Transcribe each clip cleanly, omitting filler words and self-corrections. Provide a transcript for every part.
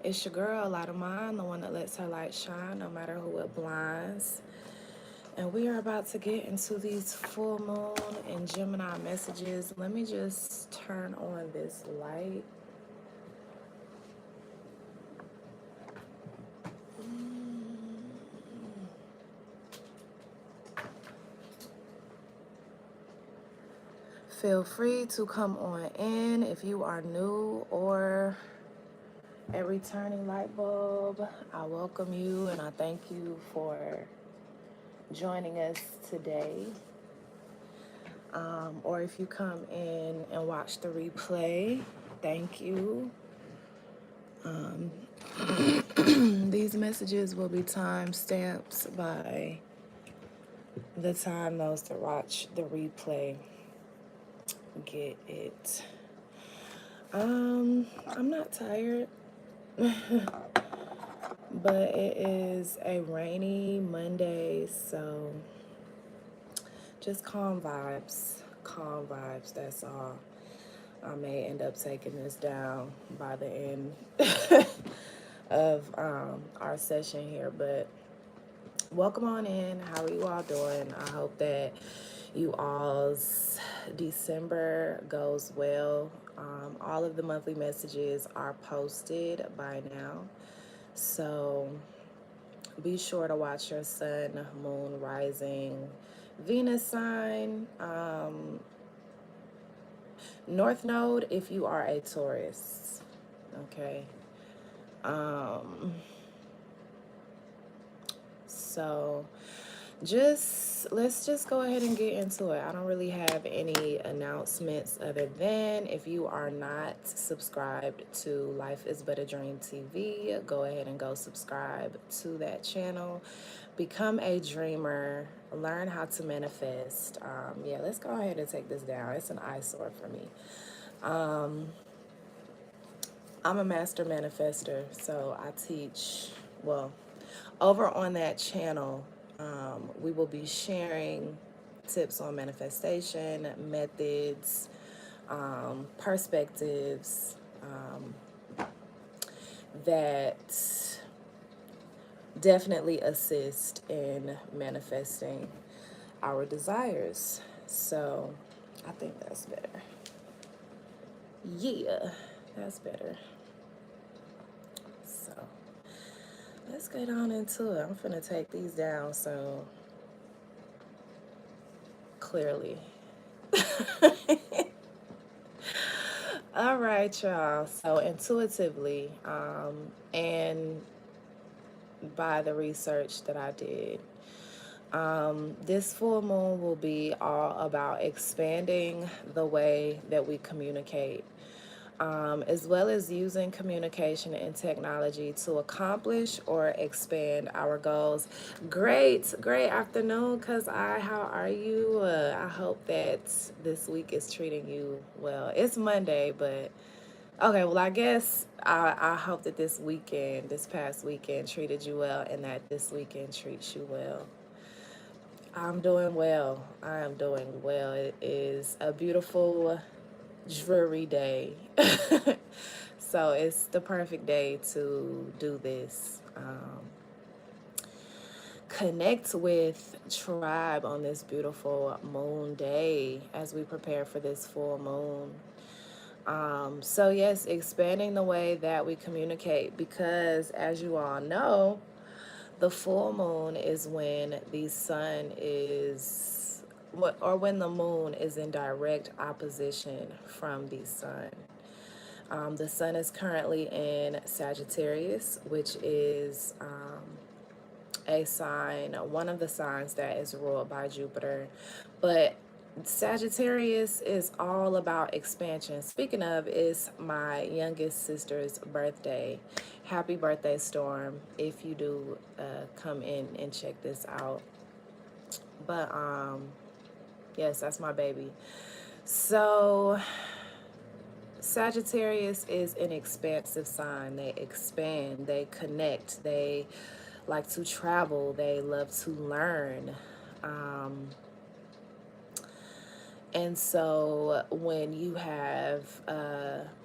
It's your girl, Light of Mine, the one that lets her light shine no matter who it blinds. And we are about to get into these full moon and Gemini messages. Let me just turn on this light. Feel free to come on in if you are new or a returning light bulb. I welcome you and I thank you for joining us today. Or if you come in and watch the replay, thank you. These messages will be time stamps by the time those that watch the replay get it. I'm not tired, but it is a rainy Monday, so just calm vibes, that's all. I may end up taking this down by the end of our session here, but welcome on in. How are you all doing? I hope that you all's December goes well. All of the monthly messages are posted by now, so be sure to watch your sun, moon, rising, Venus sign, North Node if you are a Taurus, okay? So let's just go ahead and get into it. I don't really have any announcements other than if you are not subscribed to Life is But a Dream TV, go ahead and go subscribe to that channel. Become a dreamer, learn how to manifest. Yeah, let's go ahead and take this down. It's an eyesore for me. I'm a master manifester, so I teach, well, over on that channel, we will be sharing tips on manifestation, methods, perspectives that definitely assist in manifesting our desires. So I think that's better. Yeah, that's better. So let's get on into it. I'm finna take these down so clearly. All right, y'all. So intuitively, and by the research that I did, this full moon will be all about expanding the way that we communicate, as well as using communication and technology to accomplish or expand our goals. Great afternoon, how are you? I hope that this week is treating you well. It's Monday, but okay, well, I guess I hope that this past weekend treated you well and that this weekend treats you well. I'm doing well. I am doing well. It is a beautiful, dreary day. So it's the perfect day to do this. Connect with tribe on this beautiful moon day as we prepare for this full moon. So yes, expanding the way that we communicate, because as you all know, the full moon is when the sun is, or when the moon is in direct opposition from the sun. The sun is currently in Sagittarius, which is a sign, one of the signs that is ruled by Jupiter. But Sagittarius is all about expansion. Speaking of, it's my youngest sister's birthday. Happy birthday, Storm, if you do come in and check this out. But yes, that's my baby. So Sagittarius is an expansive sign. They expand, they connect, they like to travel, they love to learn. And so when you have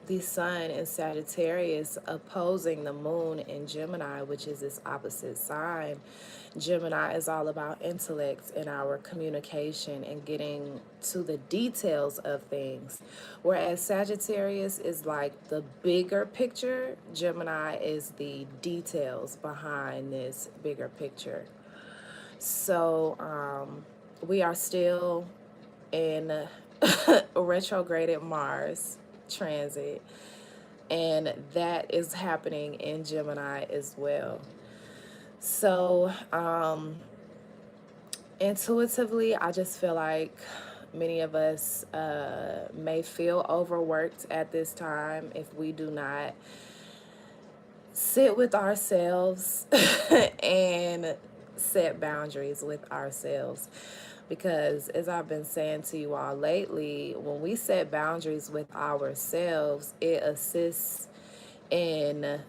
the sun in Sagittarius opposing the moon in Gemini, which is its opposite sign, Gemini is all about intellect and our communication and getting to the details of things. Whereas Sagittarius is like the bigger picture, Gemini is the details behind this bigger picture. So we are still in retrograded Mars transit, and that is happening in Gemini as well. So intuitively, I just feel like many of us may feel overworked at this time if we do not sit with ourselves and set boundaries with ourselves. Because as I've been saying to you all lately, when we set boundaries with ourselves, it assists in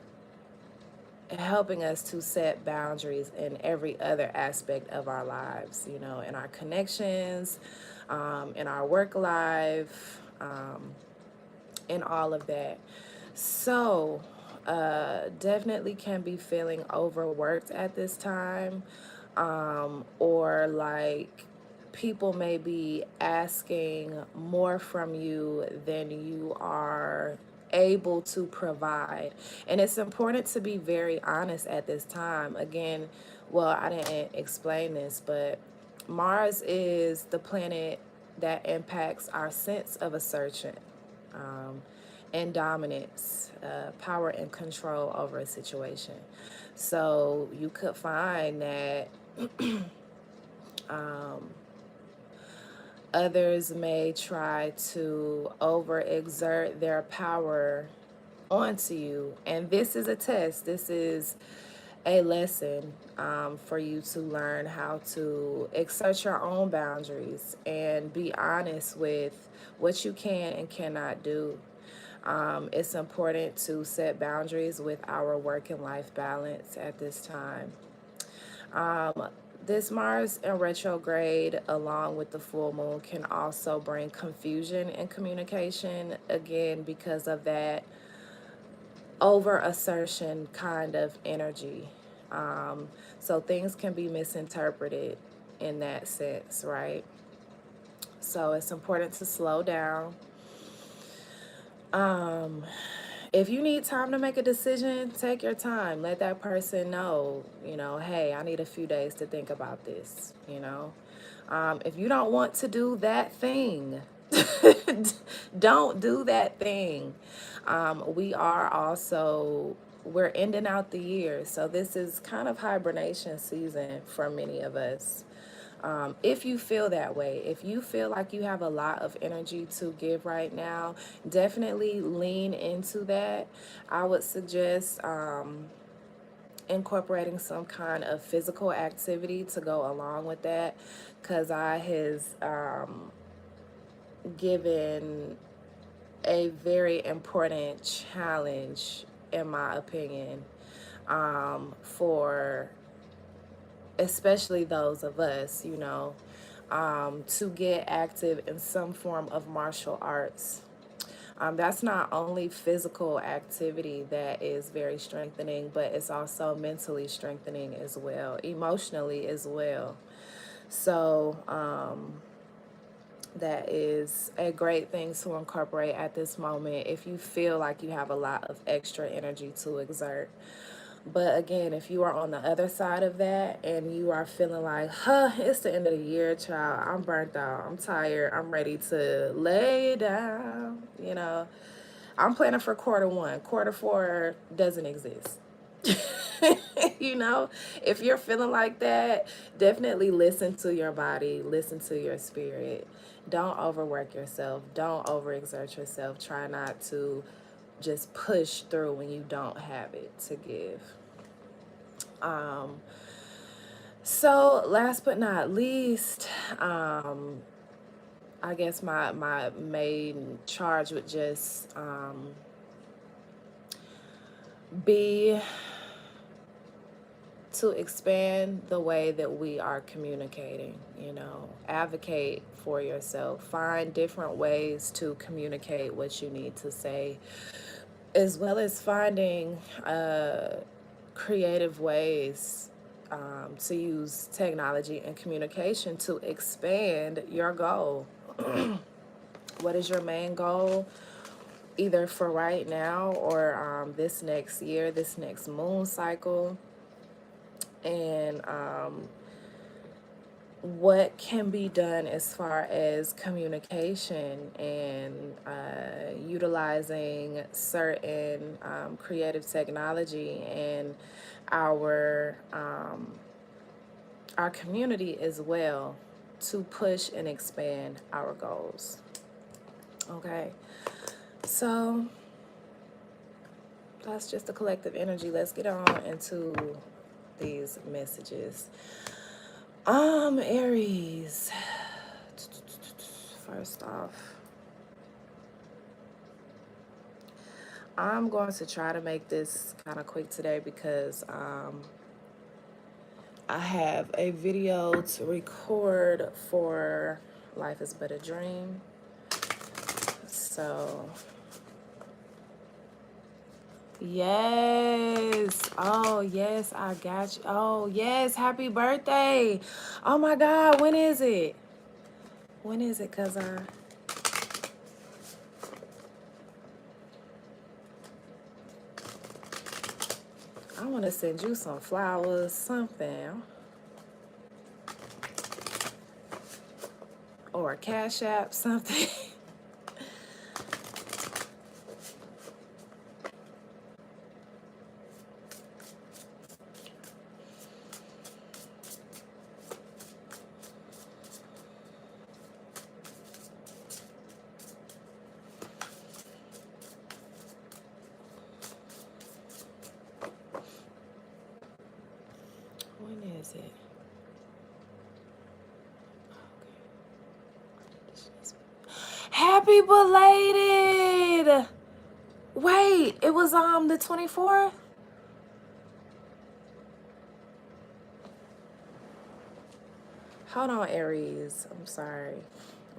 helping us to set boundaries in every other aspect of our lives, you know, in our connections, in our work life, in all of that. So, definitely can be feeling overworked at this time, or like people may be asking more from you than you are able to provide. And it's important to be very honest at this time. Again, well, I didn't explain this, but Mars is the planet that impacts our sense of assertion, um, and dominance, power and control over a situation. So you could find that others may try to overexert their power onto you. And this is a test. This is a lesson for you to learn how to exert your own boundaries and be honest with what you can and cannot do. It's important to set boundaries with our work and life balance at this time. This Mars in retrograde, along with the full moon, can also bring confusion in communication, again, because of that over assertion kind of energy. So things can be misinterpreted in that sense, right? So it's important to slow down. If you need time to make a decision, take your time. Let that person know, you know, hey, I need a few days to think about this, you know. If you don't want to do that thing, don't do that thing. We're ending out the year. So this is kind of hibernation season for many of us. If you feel that way, if you feel like you have a lot of energy to give right now, definitely lean into that. I would suggest incorporating some kind of physical activity to go along with that, because I has given a very important challenge, in my opinion, for especially those of us, you know, to get active in some form of martial arts. That's not only physical activity that is very strengthening, but it's also mentally strengthening as well, emotionally as well. So that is a great thing to incorporate at this moment if you feel like you have a lot of extra energy to exert. But again, if you are on the other side of that and you are feeling like, it's the end of the year, child, I'm burnt out, I'm tired, I'm ready to lay down, you know, I'm planning for quarter one. Quarter four doesn't exist. You know, if you're feeling like that, definitely listen to your body, listen to your spirit. Don't overwork yourself, don't overexert yourself. Try not to just push through when you don't have it to give. So last but not least, I guess my main charge would just be to expand the way that we are communicating. Advocate for yourself. Find different ways to communicate what you need to say, as well as finding creative ways to use technology and communication to expand your goal. What is your main goal? Either for right now or this next year, this next moon cycle. And what can be done as far as communication and utilizing certain creative technology and our community as well, to push and expand our goals. Okay, so that's just a collective energy. Let's get on into these messages. Aries. First off, I'm going to try to make this kind of quick today because I have a video to record for Life is But a Dream. So, yes. Oh, yes, I got you. Oh, yes, happy birthday. Oh, my God, when is it? When is it? Because I want to send you some flowers, something. Or a Cash App, something. When is it? Happy belated! Wait, it was the 24th? Hold on, Aries. I'm sorry.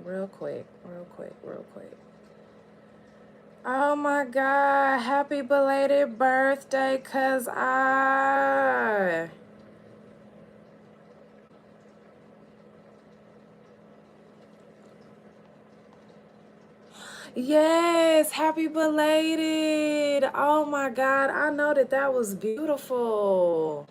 Real quick. Oh my God, happy belated birthday, cuz yes, happy belated. Oh my God, I know that was beautiful.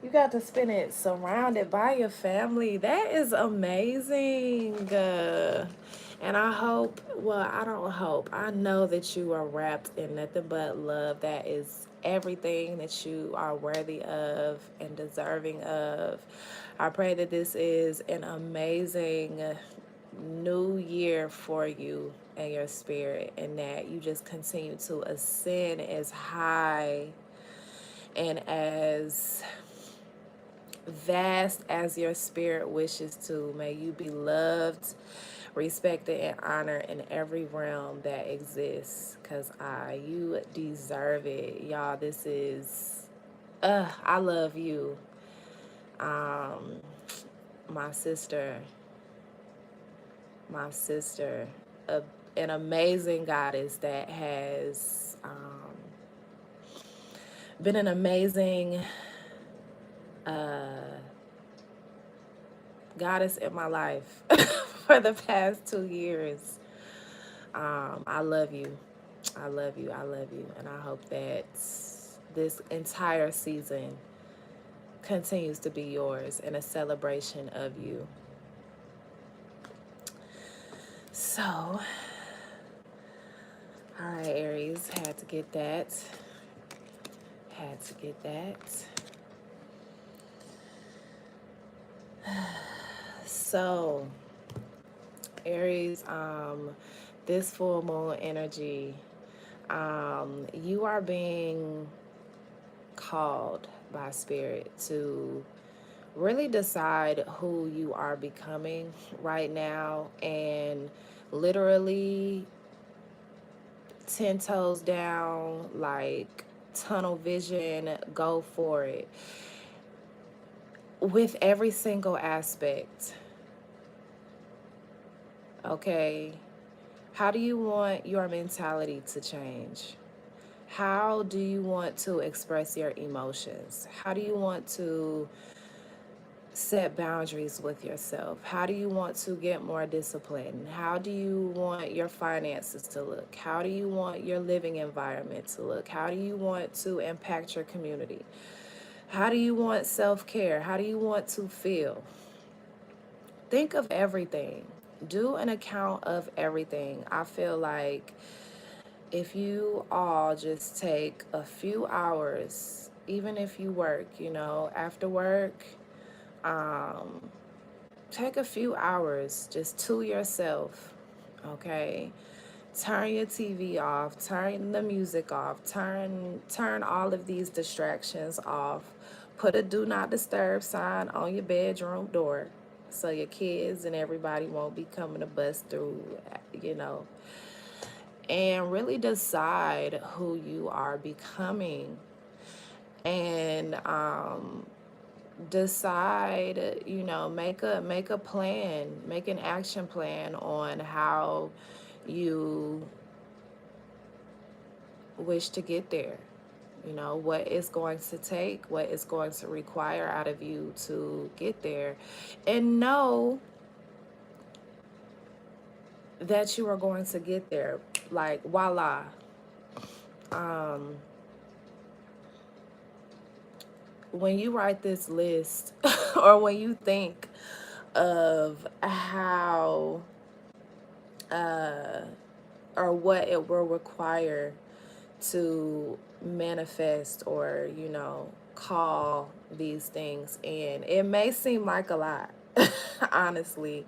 You got to spend it surrounded by your family. That is amazing. And I hope, well, I don't hope, I know that you are wrapped in nothing but love. That is everything that you are worthy of and deserving of. I pray that this is an amazing new year for you and your spirit, and that you just continue to ascend as high and as vast as your spirit wishes to. May you be loved, respected, and honored in every realm that exists, because you deserve it. Y'all, this is, I love you. My sister, an amazing goddess that has been an amazing goddess in my life for the past 2 years. I love you. I love you. And I hope that this entire season continues to be yours and a celebration of you. So, all right, Aries, had to get that. So, Aries, this full moon energy, you are being called by spirit to really decide who you are becoming right now, and literally 10 toes down, like tunnel vision, go for it. with every single aspect, okay? How do you want your mentality to change? How do you want to express your emotions? How do you want to set boundaries with yourself? How do you want to get more discipline? How do you want your finances to look? How do you want your living environment to look? How do you want to impact your community? How do you want self-care? How do you want to feel? Think of everything. Do an account of everything. I feel like if you all just take a few hours, even if you work, after work, um, take a few hours just to yourself, okay? Turn your TV off, turn the music off, turn all of these distractions off. Put a do not disturb sign on your bedroom door so your kids and everybody won't be coming to bust through, you know. And really decide who you are becoming. And decide, make a plan, make an action plan on how you wish to get there. What it's going to take, what it's going to require out of you to get there. And know that you are going to get there. Like, voila. When you write this list or when you think of how or what it will require to manifest or call these things in, it may seem like a lot. Honestly,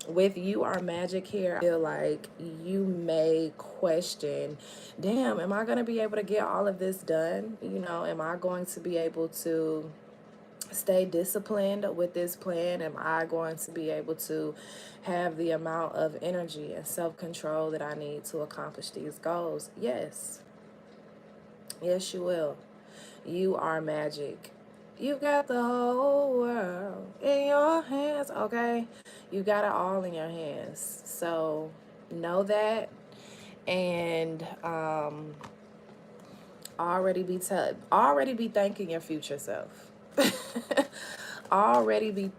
with You Are Magic here, I feel like you may question, damn, am I going to be able to get all of this done? Am I going to be able to stay disciplined with this plan? Am I going to be able to have the amount of energy and self-control that I need to accomplish these goals? Yes. Yes, you will. You are magic. You got the whole world in your hands, okay? You got it all in your hands. So know that, and already be thanking your future self. Already be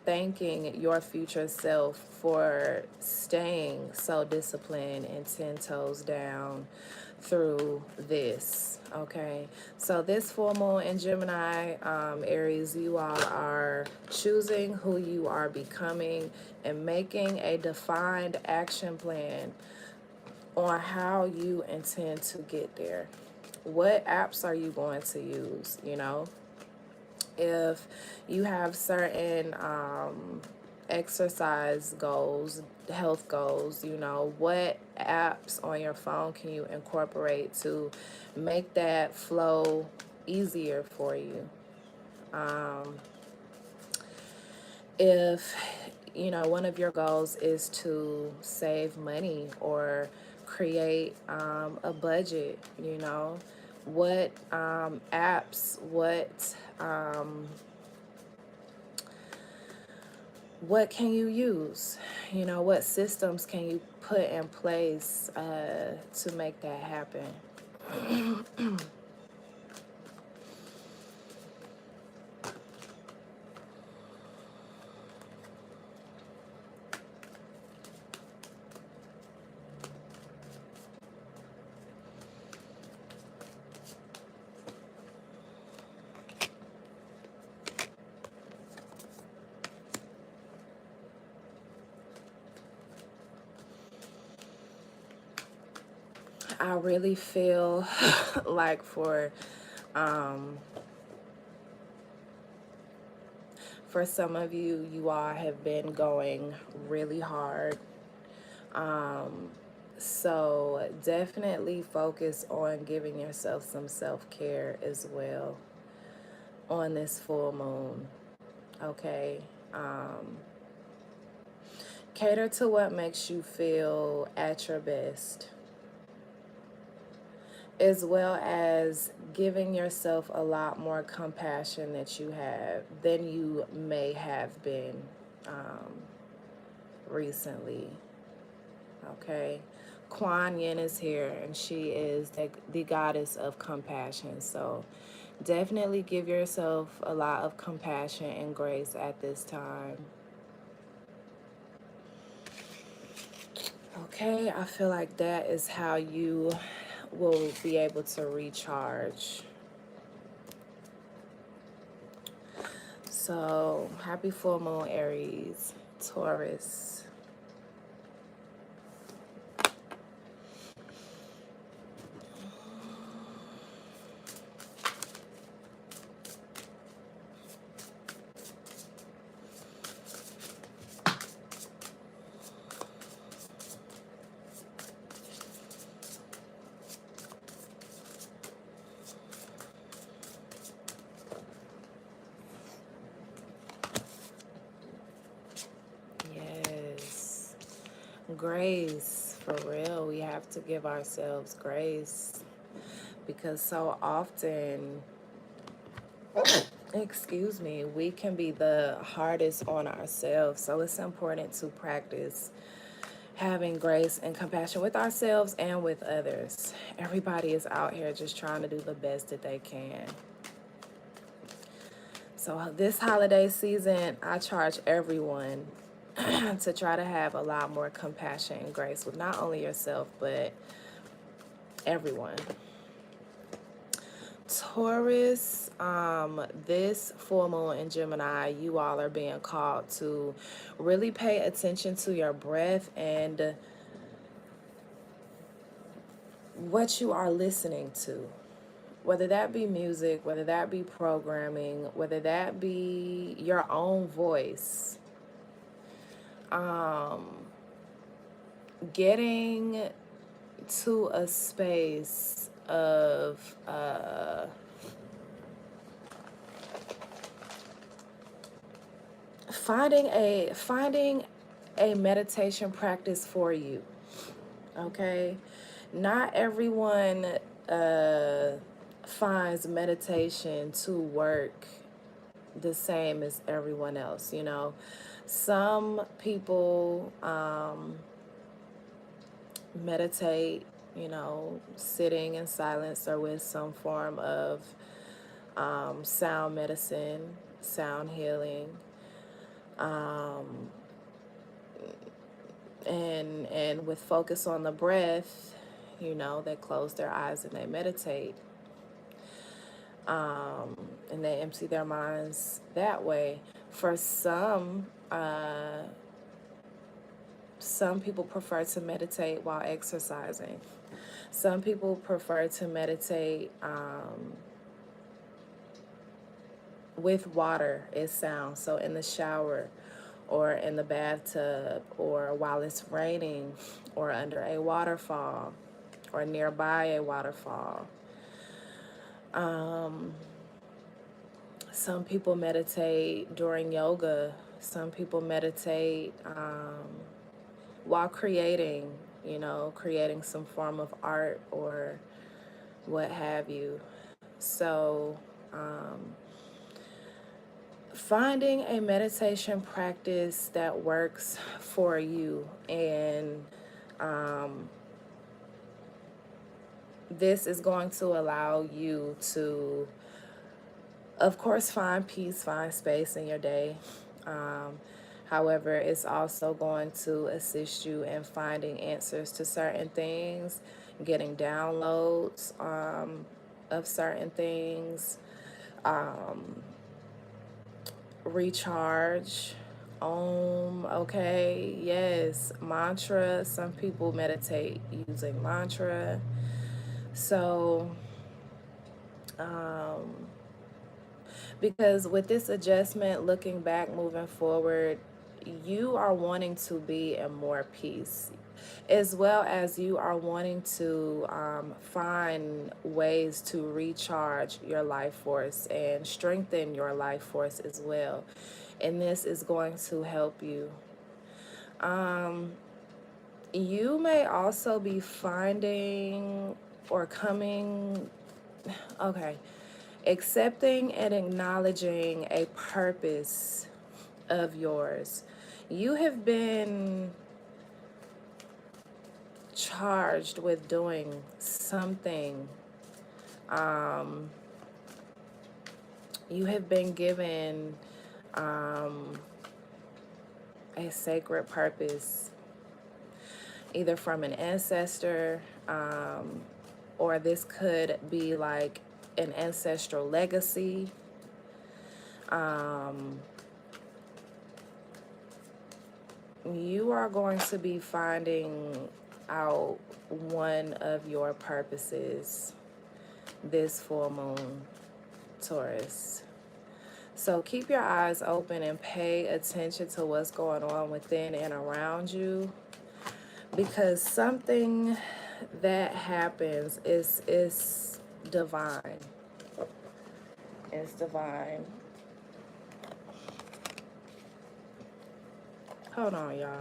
thanking your future self for staying so disciplined and 10 toes down through this, okay? So this full moon in Gemini, Aries, you all are choosing who you are becoming and making a defined action plan on how you intend to get there. What apps are you going to use? If you have certain exercise goals, health goals, what apps on your phone can you incorporate to make that flow easier for you? If one of your goals is to save money or create a budget, what apps, what can you use? What systems can you put in place to make that happen? I really feel like for some of you, you all have been going really hard. So definitely focus on giving yourself some self-care as well on this full moon, okay? Cater to what makes you feel at your best. as well as giving yourself a lot more compassion than you may have been um, recently. Okay. Kuan Yin is here, and she is the goddess of compassion. So definitely give yourself a lot of compassion and grace at this time. Okay, I feel like that is how you will be able to recharge. So happy full moon, Aries, Taurus. Yes. Grace, for real. We have to give ourselves grace because so often, excuse me, we can be the hardest on ourselves. So it's important to practice having grace and compassion with ourselves and with others. Everybody is out here just trying to do the best that they can. So this holiday season, I charge everyone to try to have a lot more compassion and grace with not only yourself, but everyone. Taurus, this full moon in Gemini, you all are being called to really pay attention to your breath and what you are listening to. Whether that be music, whether that be programming, whether that be your own voice. Getting to a space of finding a meditation practice for you. Okay, not everyone finds meditation to work the same as everyone else. You know, some people meditate, you know, sitting in silence or with some form of sound medicine, sound healing, and with focus on the breath, you know, they close their eyes and they meditate, and they empty their minds that way. For some people prefer to meditate while exercising. Some people prefer to meditate with water, it sounds. So in the shower or in the bathtub or while it's raining or under a waterfall or nearby a waterfall. Some people meditate during yoga. Some people meditate while creating, you know, creating some form of art or what have you. So, finding a meditation practice that works for you, and this is going to allow you to, of course, find peace, find space in your day. However, it's also going to assist you in finding answers to certain things, getting downloads of certain things, recharge. Okay, yes, mantra. Some people meditate using mantra. So, because with this adjustment, looking back, moving forward, you are wanting to be in more peace, as well as you are wanting to find ways to recharge your life force and strengthen your life force as well. And this is going to help you. You may also be finding or accepting and acknowledging a purpose of yours. You have been charged with doing something. You have been given a sacred purpose, either from an ancestor, or this could be like an ancestral legacy. You are going to be finding out one of your purposes this full moon, Taurus. So keep your eyes open and pay attention to what's going on within and around you, because something that happens is divine. It's divine. Hold on, y'all.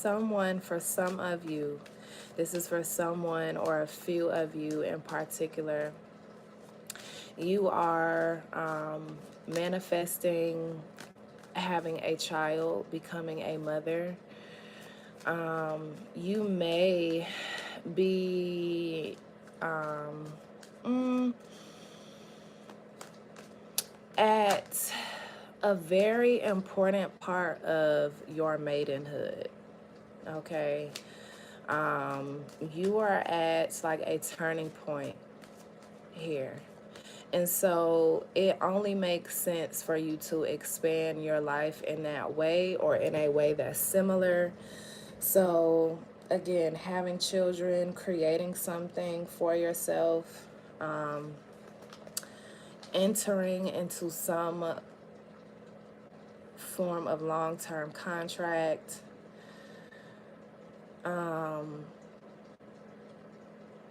Someone, for some of you, this is for someone or a few of you in particular, you are manifesting having a child, becoming a mother. You may be at a very important part of your maidenhood. Okay. You are at like a turning point here. And so it only makes sense for you to expand your life in that way, or in a way that's similar. So again, having children, creating something for yourself, entering into some form of long-term contract,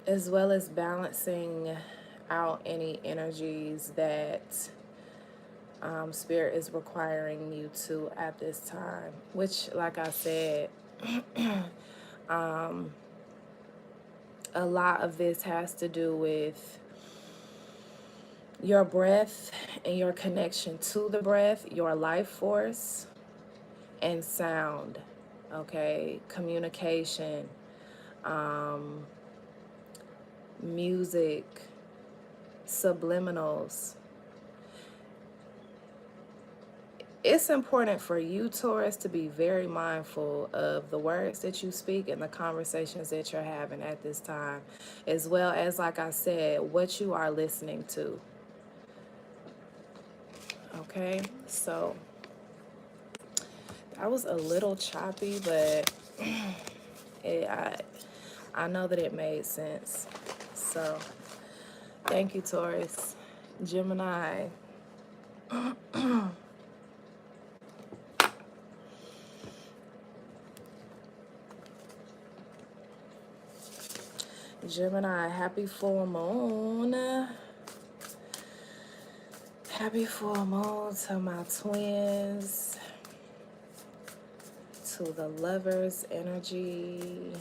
as well as balancing out any energies that Spirit is requiring you to at this time, which, like I said, a lot of this has to do with your breath and your connection to the breath, your life force, and sound. Okay, communication, music, subliminals. It's important for you, Taurus, to be very mindful of the words that you speak and the conversations that you're having at this time, as well as, like I said, what you are listening to. Okay, so that was a little choppy, but I know that it made sense. So thank you, Taurus. Gemini. Gemini, happy full moon. Happy full moon to my twins, to the Lovers energy.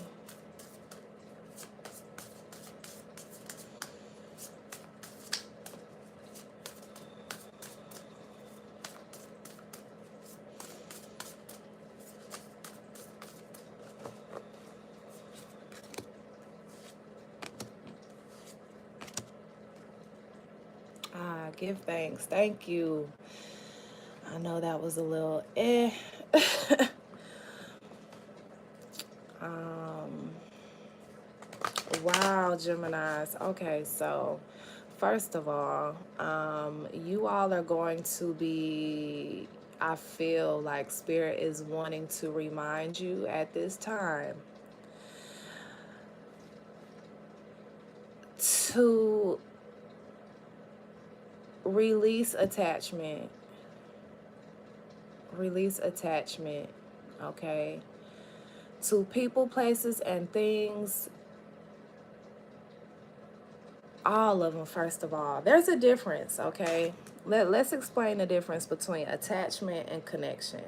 Give thanks. Thank you. I know that was a little Wow, Geminis. Okay, so first of all, you all are going to be, I feel like Spirit is wanting to remind you at this time to release attachment. Release attachment, okay? To people, places, and things. All of them, first of all. There's a difference, okay? Let's explain the difference between attachment and connection,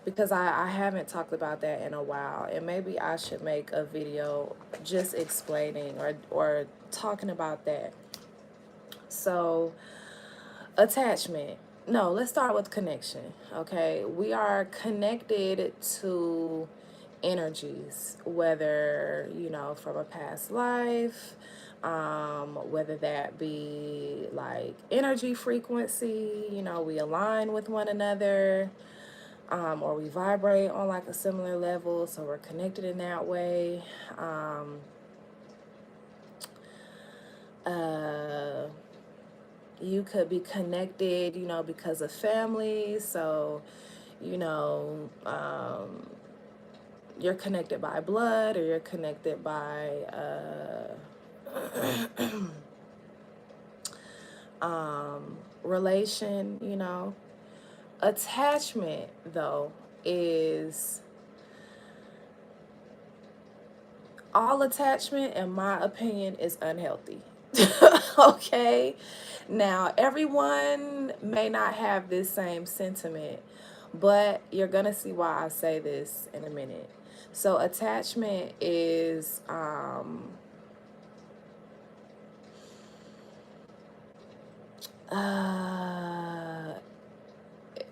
because I haven't talked about that in a while, and maybe I should make a video just explaining or talking about that. So, attachment. No, let's start with connection, okay? We are connected to energies, whether, you know, from a past life, whether that be like energy frequency, you know, we align with one another, or we vibrate on like a similar level, so we're connected in that way. You could be connected, you know, because of family, so, you know, you're connected by blood, or you're connected by relation, you know. Attachment, though, is all attachment, in my opinion, is unhealthy. Okay? Now, everyone may not have this same sentiment, but you're going to see why I say this in a minute. So, attachment is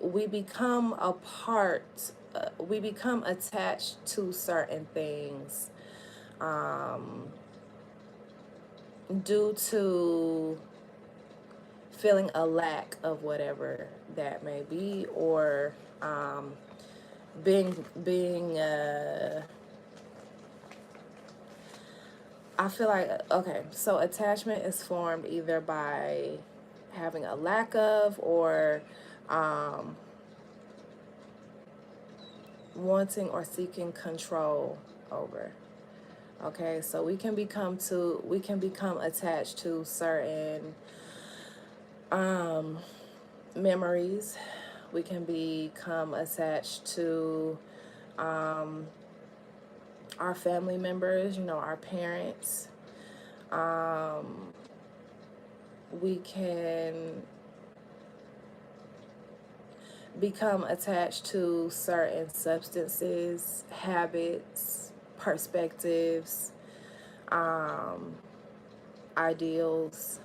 we become a part, we become attached to certain things due to feeling a lack of whatever that may be, or being I feel like, okay, so attachment is formed either by having a lack of, or wanting or seeking control over. Okay, so we can become attached to certain memories. We can become attached to our family members, you know, our parents. We can become attached to certain substances, habits, perspectives, ideals,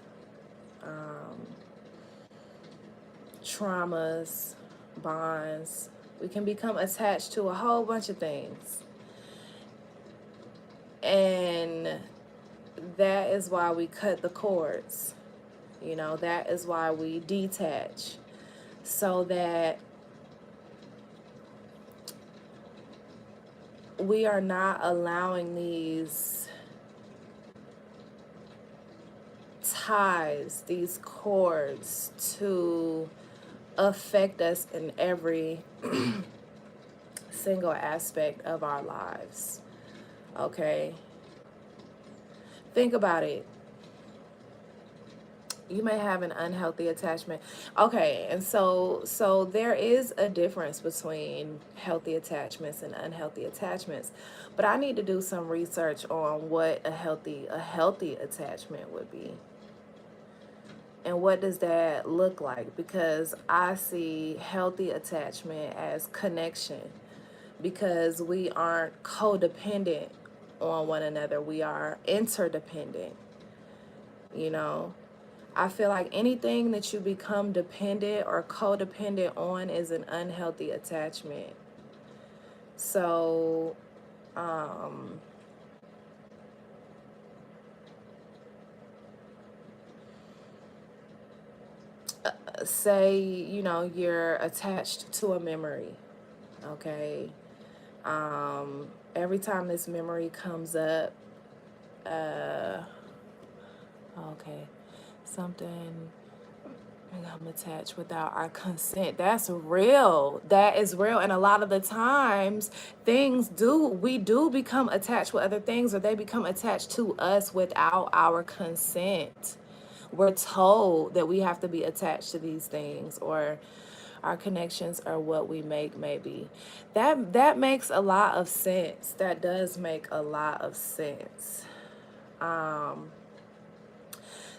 traumas, bonds. We can become attached to a whole bunch of things. And that is why we cut the cords. You know, that is why we detach, so that we are not allowing these ties, these cords, to affect us in every single aspect of our lives. Okay? Think about it. You may have an unhealthy attachment. Okay, and so there is a difference between healthy attachments and unhealthy attachments. But I need to do some research on what a healthy attachment would be. And what does that look like? Because I see healthy attachment as connection, because we aren't codependent on one another. We are interdependent, you know. I feel like anything that you become dependent or codependent on is an unhealthy attachment. So, say, you know, you're attached to a memory, okay? Every time this memory comes up, okay, something become attached without our consent. That's real. That is real. And a lot of the times we do become attached with other things, or they become attached to us without our consent. We're told that we have to be attached to these things, or our connections are what we make, maybe. That makes a lot of sense. That does make a lot of sense.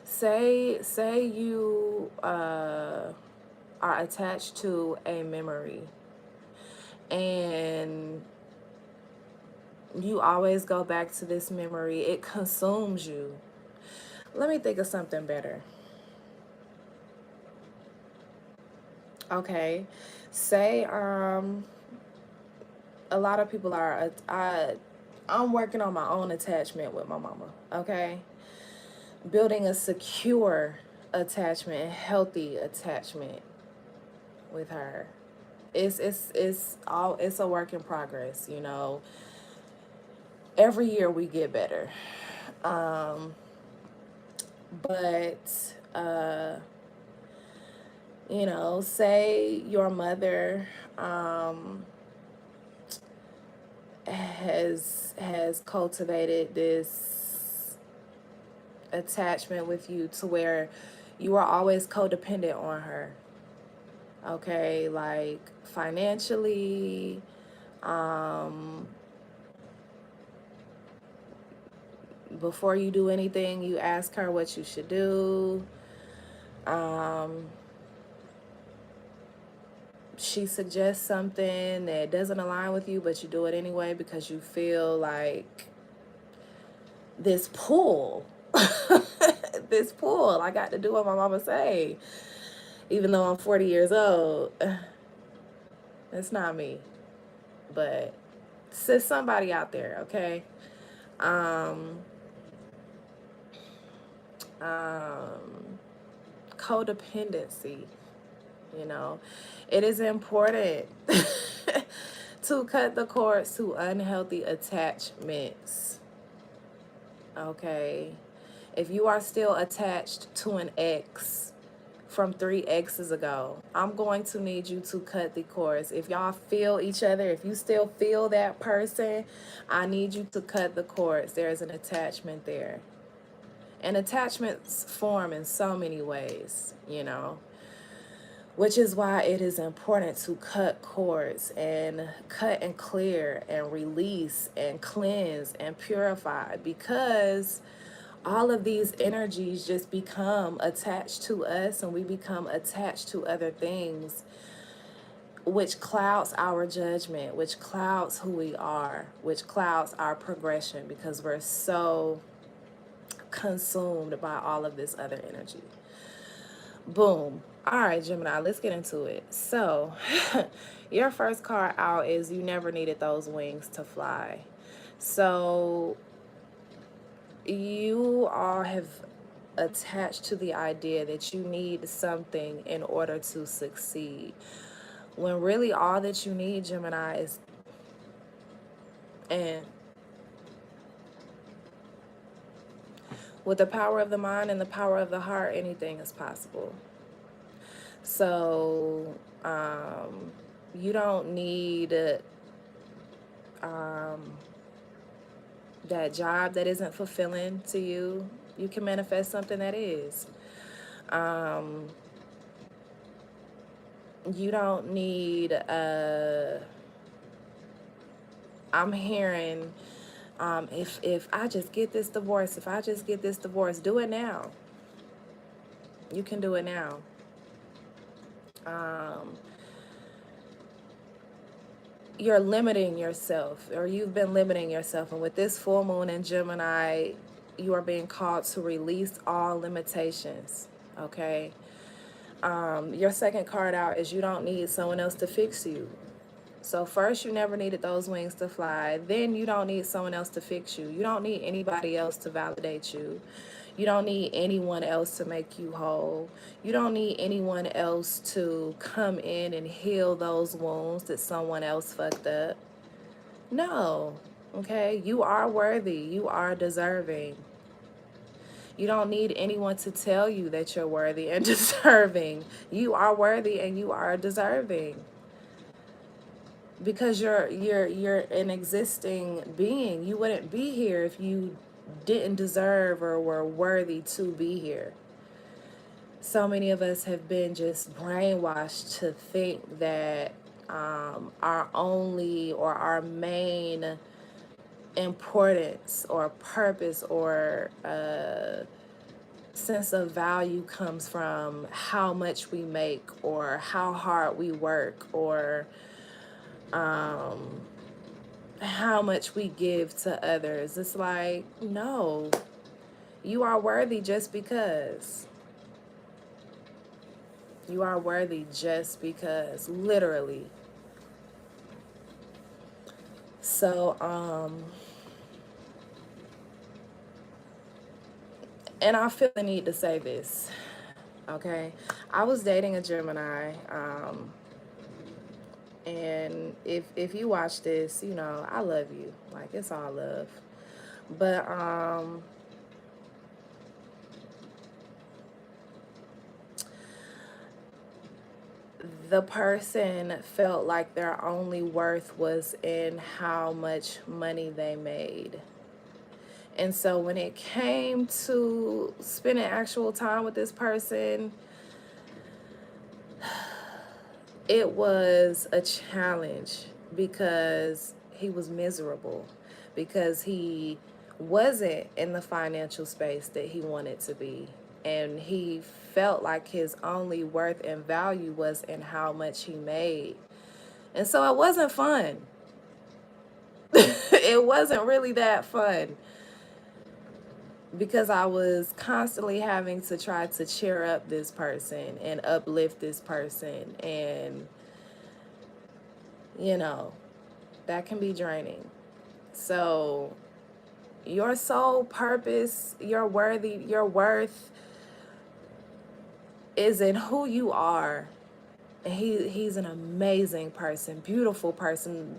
Say you are attached to a memory, and you always go back to this memory. It consumes you. Let me think of something better. Okay, say a lot of people are I'm working on my own attachment with my mama. Okay, building a secure attachment, a healthy attachment with her. It's a work in progress, you know. Every year we get better. But you know, say your mother has cultivated this attachment with you to where you are always codependent on her. Okay, like financially, before you do anything, you ask her what you should do. She suggests something that doesn't align with you, but you do it anyway because you feel like this pull. This pull. I got to do what my mama say. Even though I'm 40 years old. It's not me. But it's somebody out there, okay? Codependency, you know. It is important to cut the cords to unhealthy attachments. Okay? If you are still attached to an ex from 3 exes ago, I'm going to need you to cut the cords. If y'all feel each other, if you still feel that person, I need you to cut the cords. There's an attachment there. And attachments form in so many ways, you know, which is why it is important to cut cords and cut and clear and release and cleanse and purify, because all of these energies just become attached to us, and we become attached to other things, which clouds our judgment, which clouds who we are, which clouds our progression, because we're so consumed by all of this other energy. Boom. All right, Gemini, let's get into it. So your first card out is you never needed those wings to fly. So you all have attached to the idea that you need something in order to succeed, when really all that you need, Gemini, is, and with the power of the mind and the power of the heart, anything is possible. So you don't need that job that isn't fulfilling to you. You can manifest something that is. You don't need I'm hearing if I just get this divorce, if I just get this divorce, do it now. You can do it now. You're limiting yourself, or you've been limiting yourself, and with this full moon in Gemini, you are being called to release all limitations. Okay. Your second card out is you don't need someone else to fix you. So first, you never needed those wings to fly. Then you don't need someone else to fix you. You don't need anybody else to validate you. You don't need anyone else to make you whole. You don't need anyone else to come in and heal those wounds that someone else fucked up. No, okay? You are worthy. You are deserving. You don't need anyone to tell you that you're worthy and deserving. You are worthy and you are deserving. Because you're an existing being. You wouldn't be here if you didn't deserve or were worthy to be here. So many of us have been just brainwashed to think that our only or our main importance or purpose or sense of value comes from how much we make or how hard we work or how much we give to others. It's like, no, you are worthy just because. You are worthy just because, literally. So, and I feel the need to say this, okay? I was dating a Gemini, and if you watch this, you know, I love you. Like, it's all love. But, the person felt like their only worth was in how much money they made. And so when it came to spending actual time with this person, it was a challenge because he was miserable, because he wasn't in the financial space that he wanted to be. And he felt like his only worth and value was in how much he made. And so it wasn't fun. It wasn't really that fun because I was constantly having to try to cheer up this person and uplift this person. And, you know, that can be draining. So your sole purpose, your worth is in who you are. And he's an amazing person, beautiful person,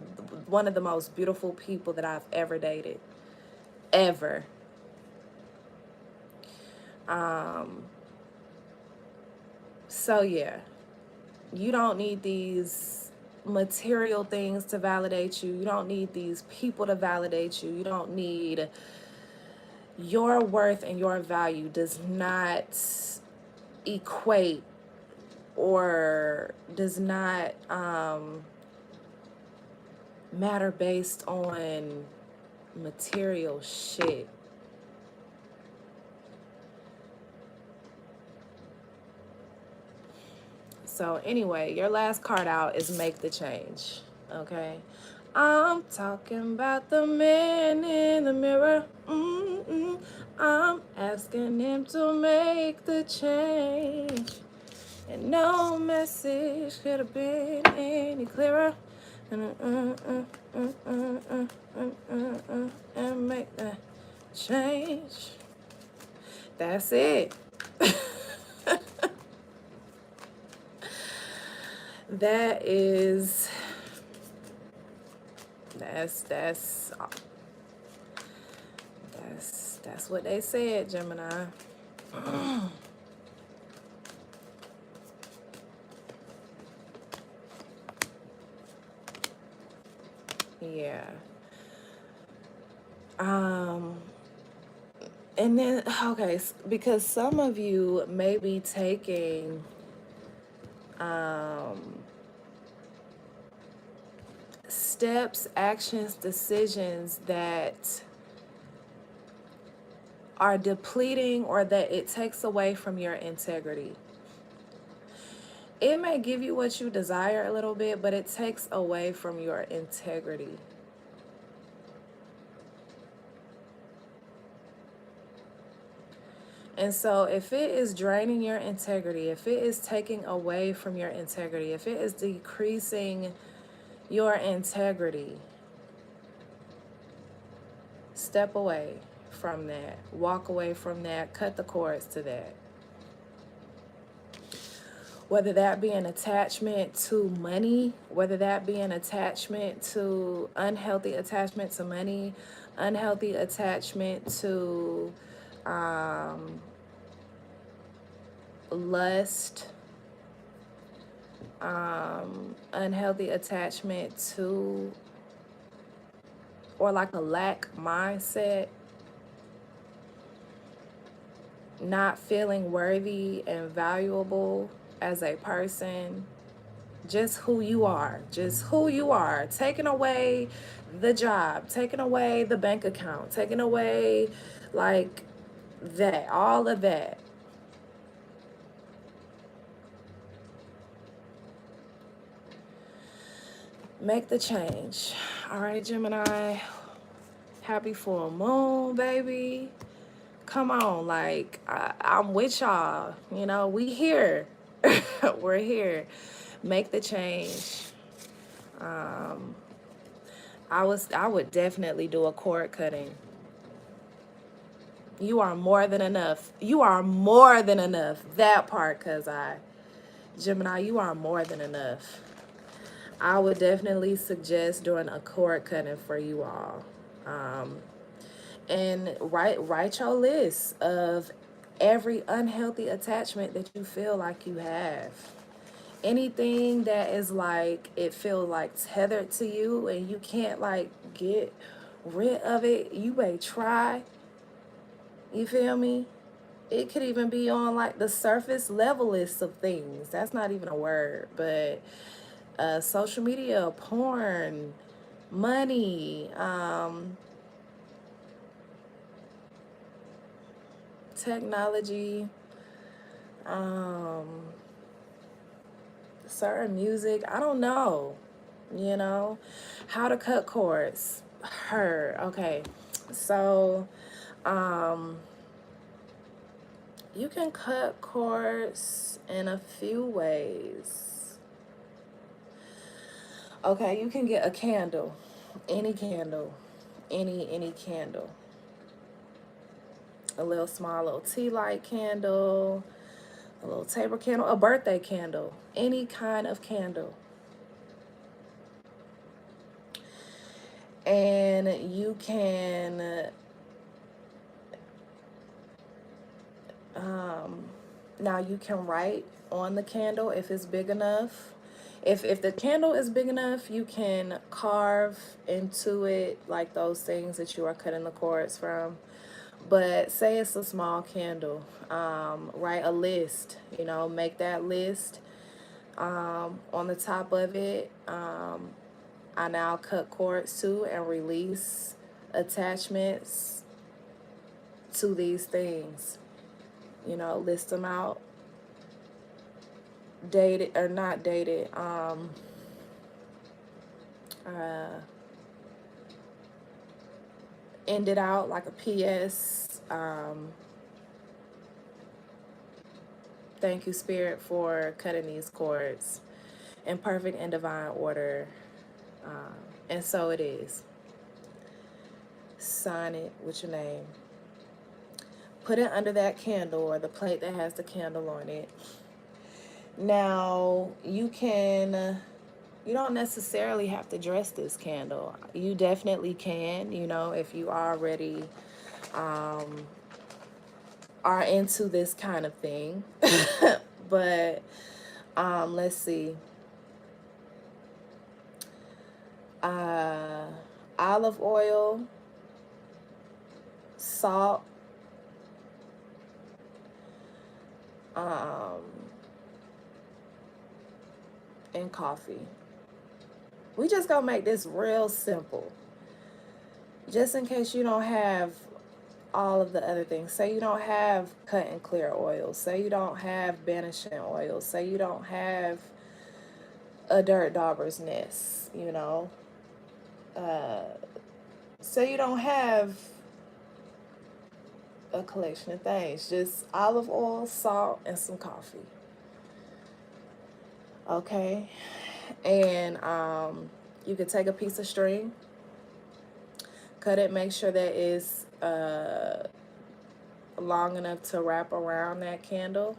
one of the most beautiful people that I've ever dated, ever. So yeah, you don't need these material things to validate you. You don't need these people to validate you. You don't need, your worth and your value does not equate or does not matter based on material shit. So anyway, your last card out is make the change, okay? I'm talking about the man in the mirror. I'm asking him to make the change. And no message could have been any clearer. And make the change. That's it. That is, that's what they said, Gemini. Yeah. And then, okay, because some of you may be taking steps, actions, decisions that are depleting or that it takes away from your integrity. It may give you what you desire a little bit, but it takes away from your integrity. And so if it is draining your integrity, if it is taking away from your integrity, if it is decreasing your integrity, step away from that. Walk away from that. Cut the cords to that. Whether that be an attachment to money, whether that be an attachment to unhealthy attachment to money, unhealthy attachment to lust, unhealthy attachment to, or like a lack mindset, not feeling worthy and valuable as a person, just who you are, taking away the job, taking away the bank account, taking away like that, all of that. Make the change. All right, Gemini, happy full moon, baby. Come on, like I'm with y'all. You know, we here. We're here. Make the change. I would definitely do a cord cutting. You are more than enough. You are more than enough. That part, Gemini, you are more than enough. I would definitely suggest doing a cord cutting for you all. And write your list of every unhealthy attachment that you feel like you have. Anything that is like, it feels like tethered to you and you can't like get rid of it, you may try. You feel me? It could even be on like the surface level list of things. That's not even a word, but social media, porn, money, technology, certain music. I don't know. You know, how to cut cords. Okay. So, you can cut cords in a few ways. Okay, you can get a candle, any candle, any candle. A little little tea light candle, a little table candle, a birthday candle, any kind of candle. And you can now you can write on the candle if it's big enough. If the candle is big enough, you can carve into it like those things that you are cutting the cords from. But say it's a small candle, write a list, you know, make that list. On the top of it, I now cut cords to and release attachments to these things. You know, list them out. Dated or not dated. End it out like a PS. Thank you, Spirit, for cutting these cords in perfect and divine order. And so it is. Sign it with your name. Put it under that candle or the plate that has the candle on it. Now, you don't necessarily have to dress this candle. You definitely can, you know, if you already are into this kind of thing. But let's see. Olive oil, salt, and coffee. We just gonna make this real simple. Just in case you don't have all of the other things. Say you don't have cut and clear oil. Say you don't have banishing oil. Say you don't have a dirt dauber's nest, you know. Say you don't have a collection of things. Just olive oil, salt, and some coffee. Okay. And you could take a piece of string, cut it, make sure that it's long enough to wrap around that candle,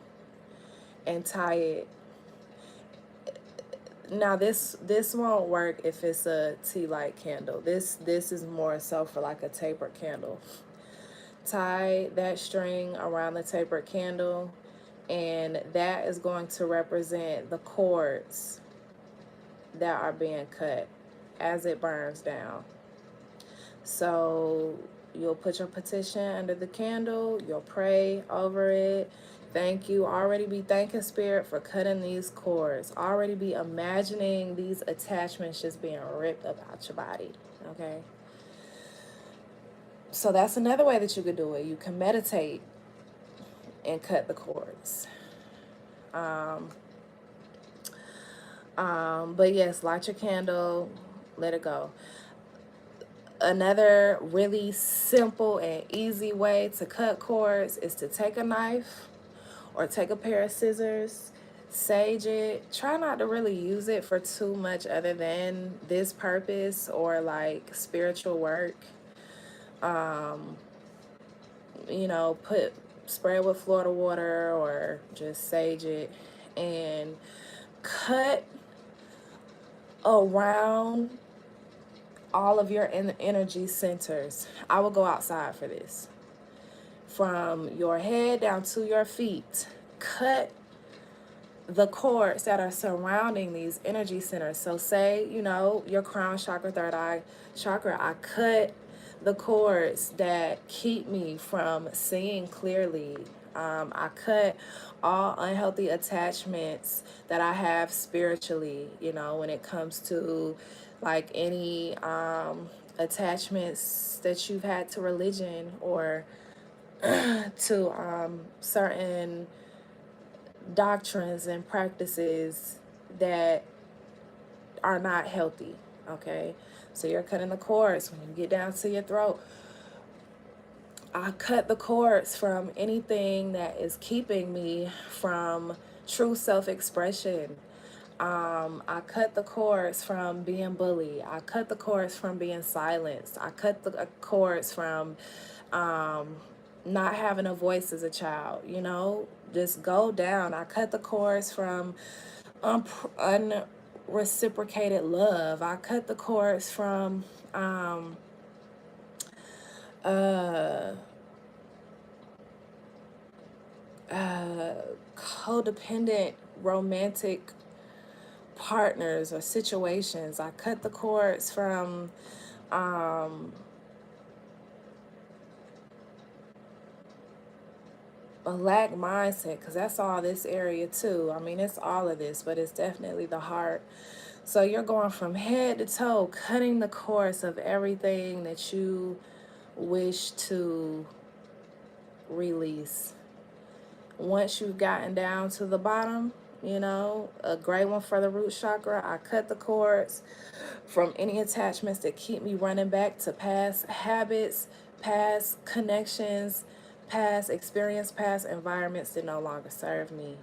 and tie it. Now this won't work if it's a tea light candle. This is more so for like a taper candle. tie that string around the tapered candle, and that is going to represent the cords that are being cut as it burns down. So you'll put your petition under the candle, you'll pray over it. Thank you. Already be thanking Spirit for cutting these cords. Already be imagining these attachments just being ripped up out your body. Okay? So that's another way that you could do it. You can meditate and cut the cords. But yes, light your candle, let it go. Another really simple and easy way to cut cords is to take a knife or take a pair of scissors, sage it. Try not to really use it for too much other than this purpose or like spiritual work. You know, spray it with Florida water or just sage it and cut around all of your energy centers. I will go outside for this. From your head down to your feet, cut the cords that are surrounding these energy centers. So say, you know, your crown chakra, third eye chakra, I cut the cords that keep me from seeing clearly. I cut all unhealthy attachments that I have spiritually, you know, when it comes to like any attachments that you've had to religion or to certain doctrines and practices that are not healthy. Okay, so you're cutting the cords when you get down to your throat. I cut the cords from anything that is keeping me from true self-expression. I cut the cords from being bullied. I cut the cords from being silenced. I cut the cords from not having a voice as a child, you know, just go down. I cut the cords from unreciprocated love. I cut the cords from codependent romantic partners or situations. I cut the cords from a lack mindset, because that's all this area too. I mean, it's all of this, but it's definitely the heart. So you're going from head to toe, cutting the cords of everything that you wish to release. Once you've gotten down to the bottom, you know, a great one for the root chakra, I cut the cords from any attachments that keep me running back to past habits, past connections, past experience, past environments that no longer serve me.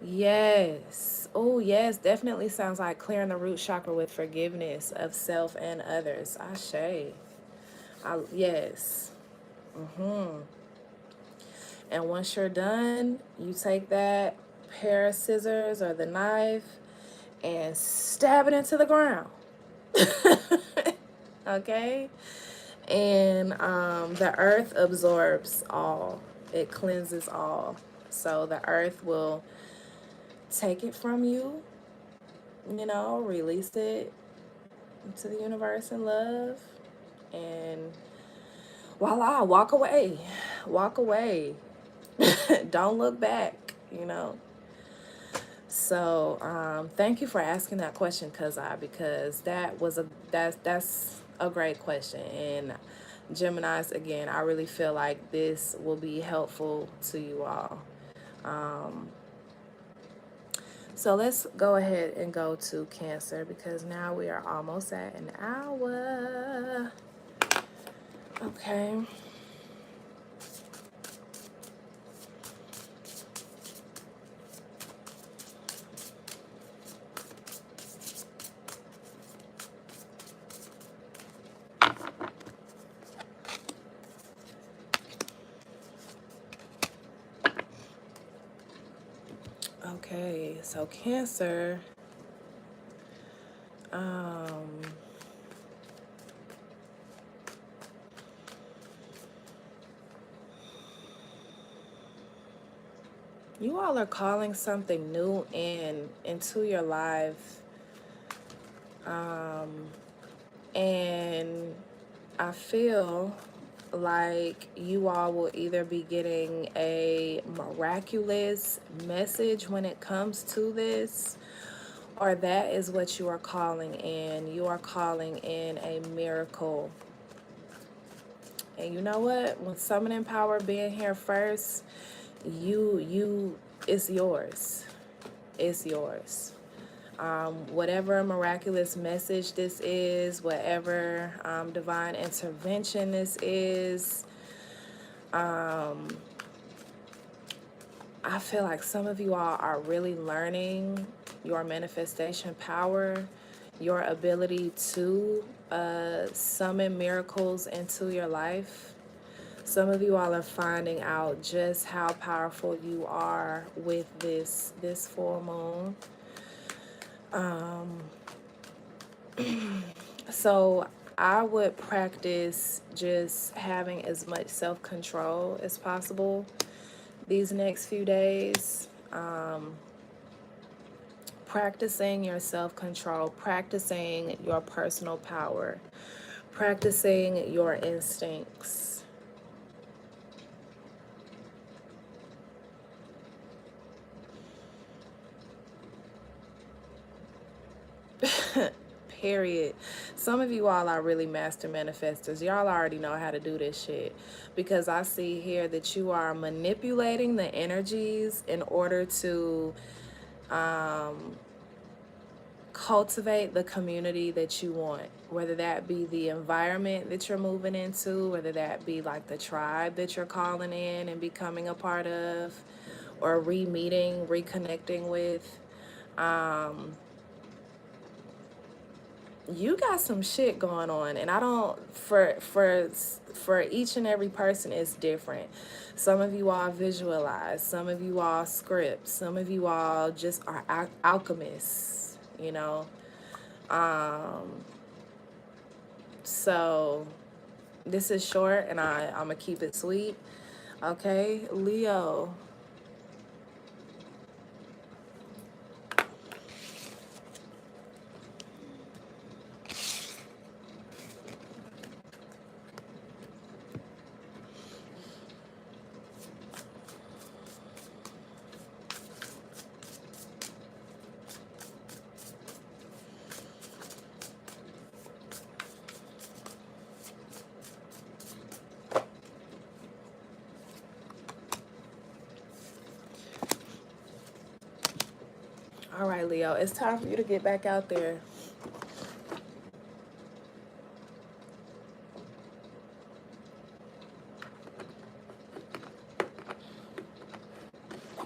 Yes. Oh, yes. Definitely sounds like clearing the root chakra with forgiveness of self and others. Ashe. Yes. And once you're done, you take that pair of scissors or the knife and stab it into the ground. Okay? And the earth absorbs all. It cleanses all. So the earth will take it from you, you know, release it to the universe in love, and voila, walk away. Walk away. Don't look back, you know. So thank you for asking that question, because that's a great question. And Geminis, again, I really feel like this will be helpful to you all. So let's go ahead and go to Cancer, because now we are almost at an hour. Okay. Okay, so Cancer, You all are calling something new into your life. And I feel like you all will either be getting a miraculous message when it comes to this, or that is what you are calling in. You are calling in a miracle. And you know what? With summoning power being here first, it's yours. It's yours. Whatever miraculous message this is, whatever divine intervention this is, I feel like some of you all are really learning your manifestation power, your ability to summon miracles into your life. Some of you all are finding out just how powerful you are with this full moon. So I would practice just having as much self-control as possible these next few days. Practicing your self-control, practicing your personal power, practicing your instincts. Period. Some of you all are really master manifestors. Y'all already know how to do this shit, because I see here that you are manipulating the energies in order to cultivate the community that you want, whether that be the environment that you're moving into, whether that be like the tribe that you're calling in and becoming a part of, or re-meeting, reconnecting with. You got some shit going on, and I don't, for each and every person it's different. Some of you all visualize, some of you all script, some of you all just are alchemists, you know. So this is short, and I'm gonna keep it sweet. Okay, Leo. All right, Leo, it's time for you to get back out there.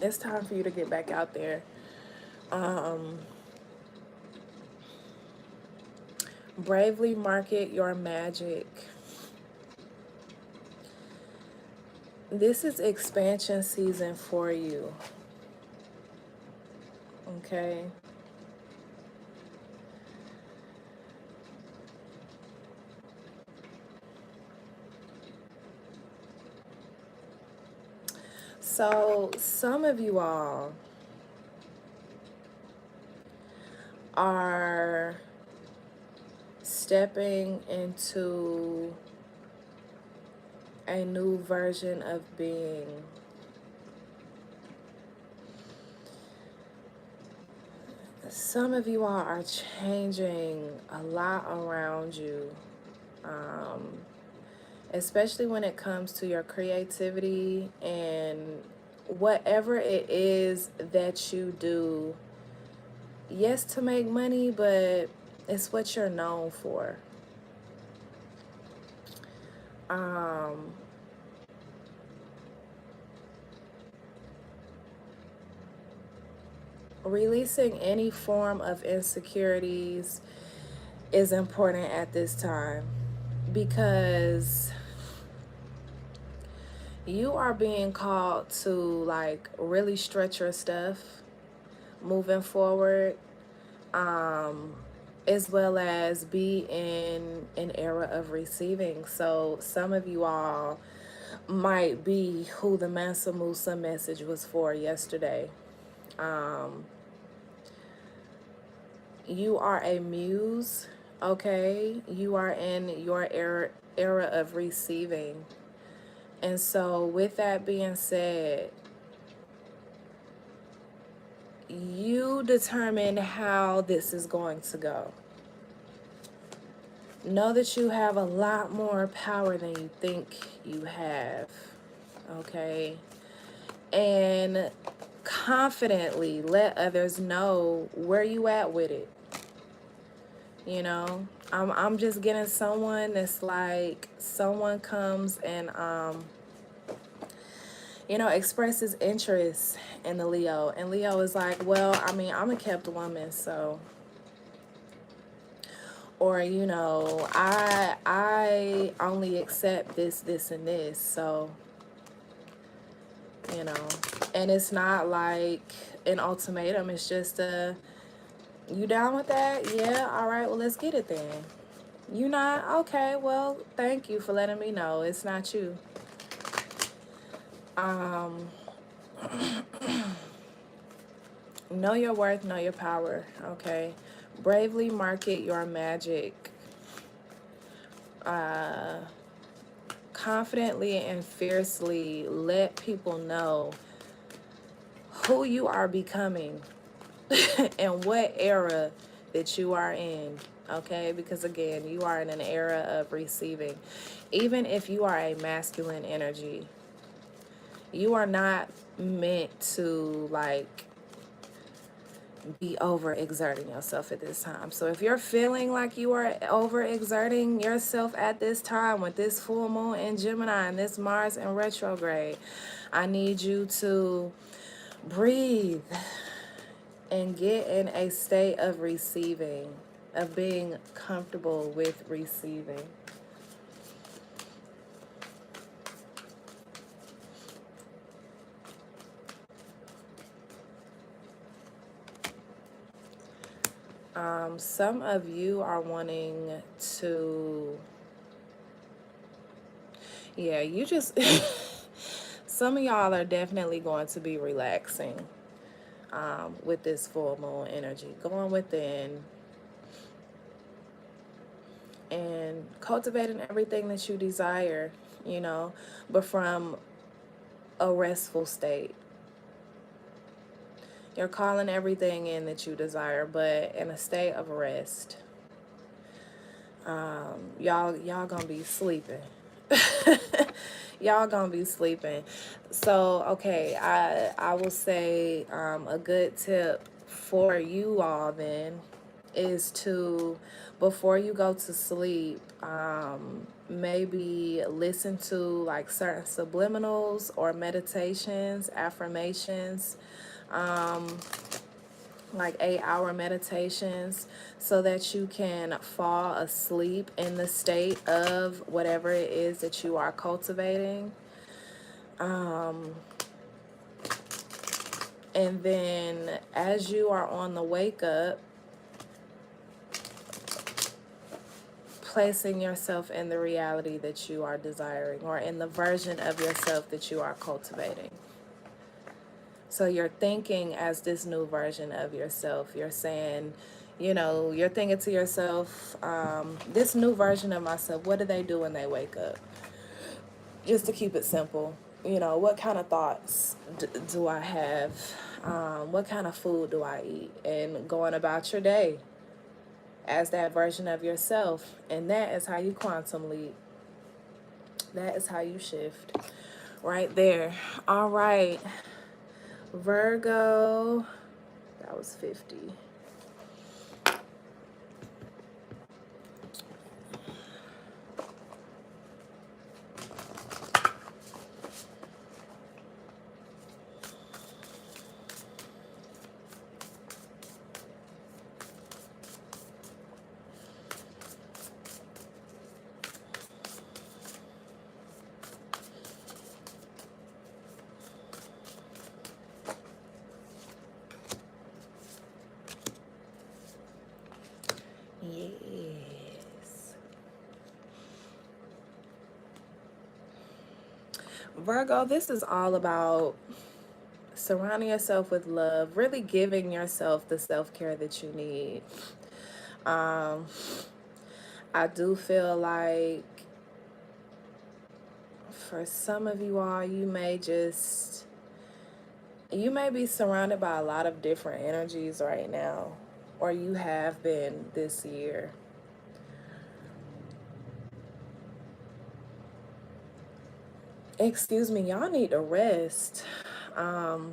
It's time for you to get back out there. Bravely market your magic. This is expansion season for you. Okay. So some of you all are stepping into a new version of being. Some of you all are changing a lot around you, especially when it comes to your creativity and whatever it is that you do. Yes, to make money, but it's what you're known for. Releasing any form of insecurities is important at this time, because you are being called to like really stretch your stuff moving forward, as well as be in an era of receiving. So some of you all might be who the Mansa Musa message was for yesterday. You are a muse, okay? You are in your era of receiving. And so with that being said, you determine how this is going to go. Know that you have a lot more power than you think you have, okay? And confidently let others know where you at with it. You know, I'm just getting someone that's like, someone comes and you know, expresses interest in the Leo, and Leo is like, well, I mean, I'm a kept woman, so, or, you know, I only accept this and this, so, you know. And it's not like an ultimatum, it's just a, you down with that? Yeah, all right, well, let's get it then. You not? Okay, well, thank you for letting me know it's not you. Know your worth, know your power, okay? Bravely market your magic. Confidently and fiercely let people know who you are becoming and what era that you are in, okay? Because again, you are in an era of receiving. Even if you are a masculine energy, you are not meant to like be overexerting yourself at this time. So if you're feeling like you are overexerting yourself at this time with this full moon in Gemini and this Mars in retrograde, I need you to breathe and get in a state of receiving, of being comfortable with receiving. Some of you are wanting to, yeah, you just, some of y'all are definitely going to be relaxing with this full moon energy. Going within and cultivating everything that you desire, you know, but from a restful state. You're calling everything in that you desire, but in a state of rest. Y'all gonna be sleeping. Y'all gonna be sleeping. So okay, I will say a good tip for you all then is to, before you go to sleep, maybe listen to like certain subliminals or meditations, affirmations, like 8-hour meditations, so that you can fall asleep in the state of whatever it is that you are cultivating. And then as you are on the wake up, placing yourself in the reality that you are desiring, or in the version of yourself that you are cultivating. So you're thinking as this new version of yourself. You're saying, you know, you're thinking to yourself, this new version of myself, what do they do when they wake up? Just to keep it simple, you know, what kind of thoughts do I have? What kind of food do I eat? And going about your day as that version of yourself. And that is how you quantum leap. That is how you shift right there. All right. Virgo, that was 50. Virgo, this is all about surrounding yourself with love, really giving yourself the self-care that you need. Um, I do feel like for some of you all, you may be surrounded by a lot of different energies right now, or you have been this year. Excuse me, y'all need to rest. Um,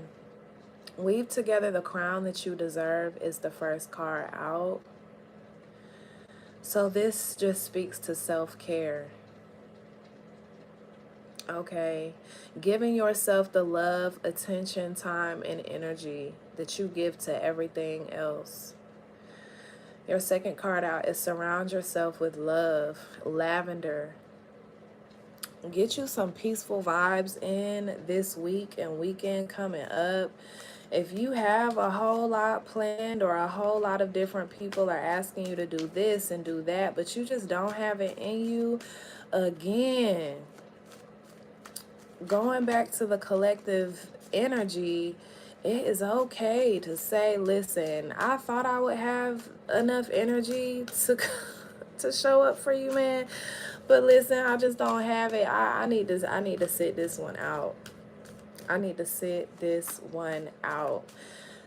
Weave Together the Crown That You Deserve is the first card out. So this just speaks to self-care. Okay, giving yourself the love, attention, time, and energy that you give to everything else. Your second card out is Surround Yourself with Love, Lavender. Get you some peaceful vibes in this week and weekend coming up. If you have a whole lot planned, or a whole lot of different people are asking you to do this and do that, but you just don't have it in you, again, going back to the collective energy, it is okay to say, listen, I thought I would have enough energy to to show up for you, man, but listen, I just don't have it. I need to sit this one out. I need to sit this one out.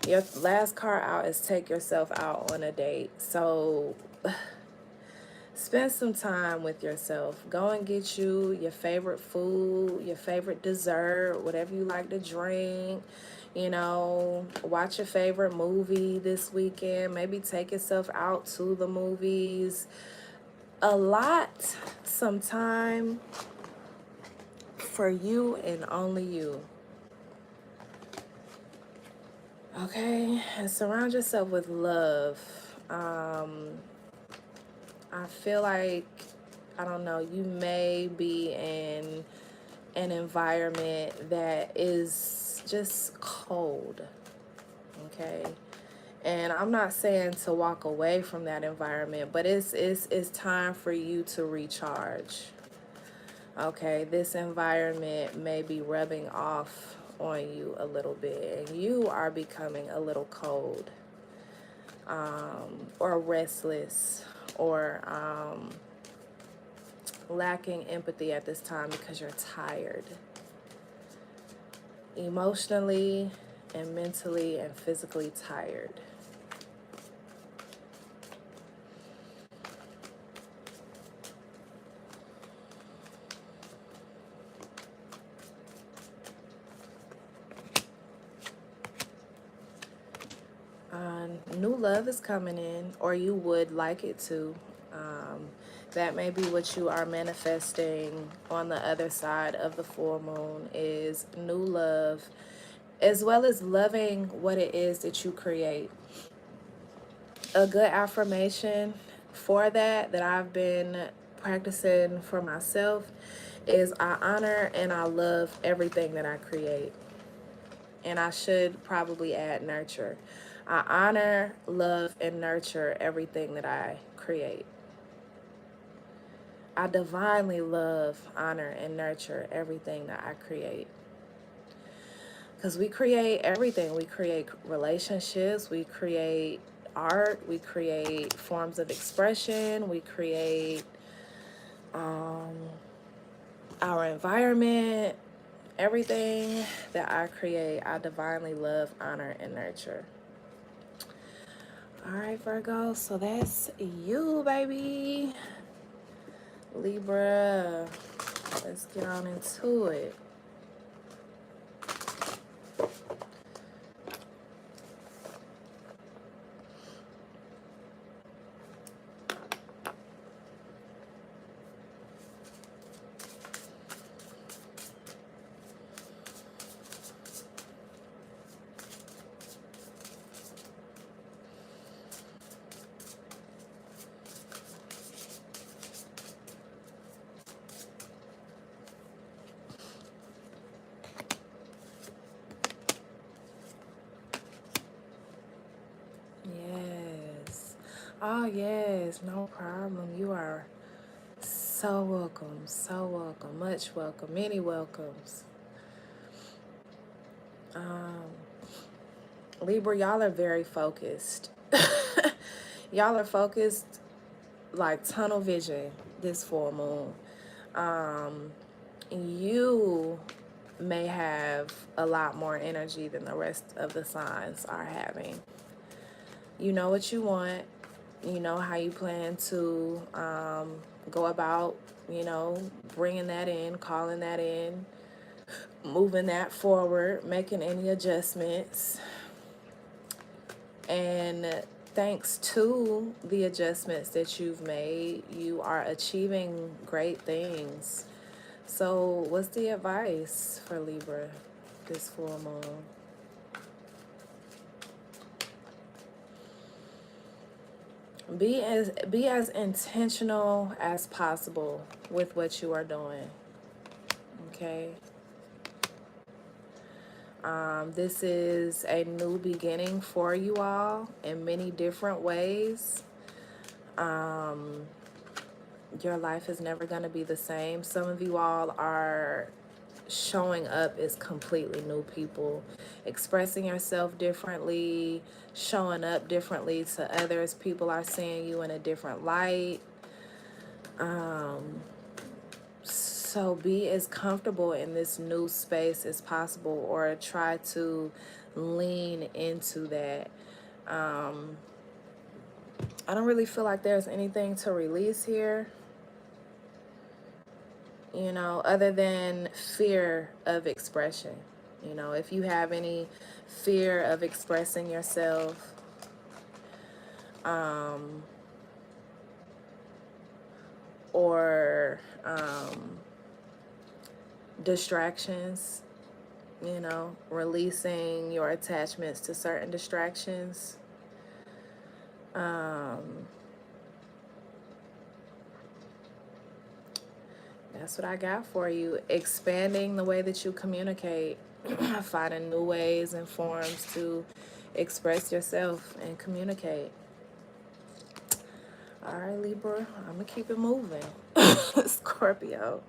Your last card out is Take Yourself Out on a Date. So spend some time with yourself. Go and get you your favorite food, your favorite dessert, whatever you like to drink. You know, watch your favorite movie this weekend. Maybe take yourself out to the movies. Allot some time for you and only you. Okay? And surround yourself with love. I feel like, I don't know, you may be in an environment that is just cold, okay? And I'm not saying to walk away from that environment, but it's time for you to recharge, okay? This environment may be rubbing off on you a little bit, and you are becoming a little cold, or restless, or lacking empathy at this time because you're tired, emotionally and mentally and physically tired. New love is coming in, or you would like it to. That may be what you are manifesting on the other side of the full moon, is new love, as well as loving what it is that you create. A good affirmation for that I've been practicing for myself is, I honor and I love everything that I create. And I should probably add nurture. I honor, love, and nurture everything that I create. I divinely love, honor, and nurture everything that I create. Because we create everything. We create relationships, we create art, we create forms of expression, we create our environment. Everything that I create, I divinely love, honor, and nurture. All right, Virgo, so that's you, baby. Libra, let's get on into it. Yes. Oh, yes, no problem. You are so welcome, so welcome, much welcome, many welcomes. Libra, y'all are very focused. Y'all are focused like tunnel vision this full moon. You may have a lot more energy than the rest of the signs are having. You know what you want. You know how you plan to go about, bringing that in, calling that in, moving that forward, making any adjustments. And thanks to the adjustments that you've made, you are achieving great things. So what's the advice for Libra this full moon? Be as intentional as possible with what you are doing. Okay. This is a new beginning for you all in many different ways. Your life is never going to be the same. Some of you all are showing up as completely new people, expressing yourself differently, showing up differently to others. People are seeing you in a different light. So be as comfortable in this new space as possible, or try to lean into that. I don't really feel like there's anything to release here, other than fear of expression. If you have any fear of expressing yourself, or distractions, releasing your attachments to certain distractions. That's what I got for you. Expanding the way that you communicate, finding new ways and forms to express yourself and communicate. All right, Libra, I'm going to keep it moving. Scorpio.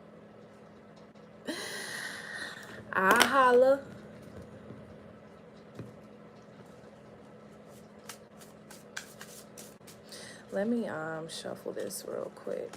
I holla. Let me shuffle this real quick.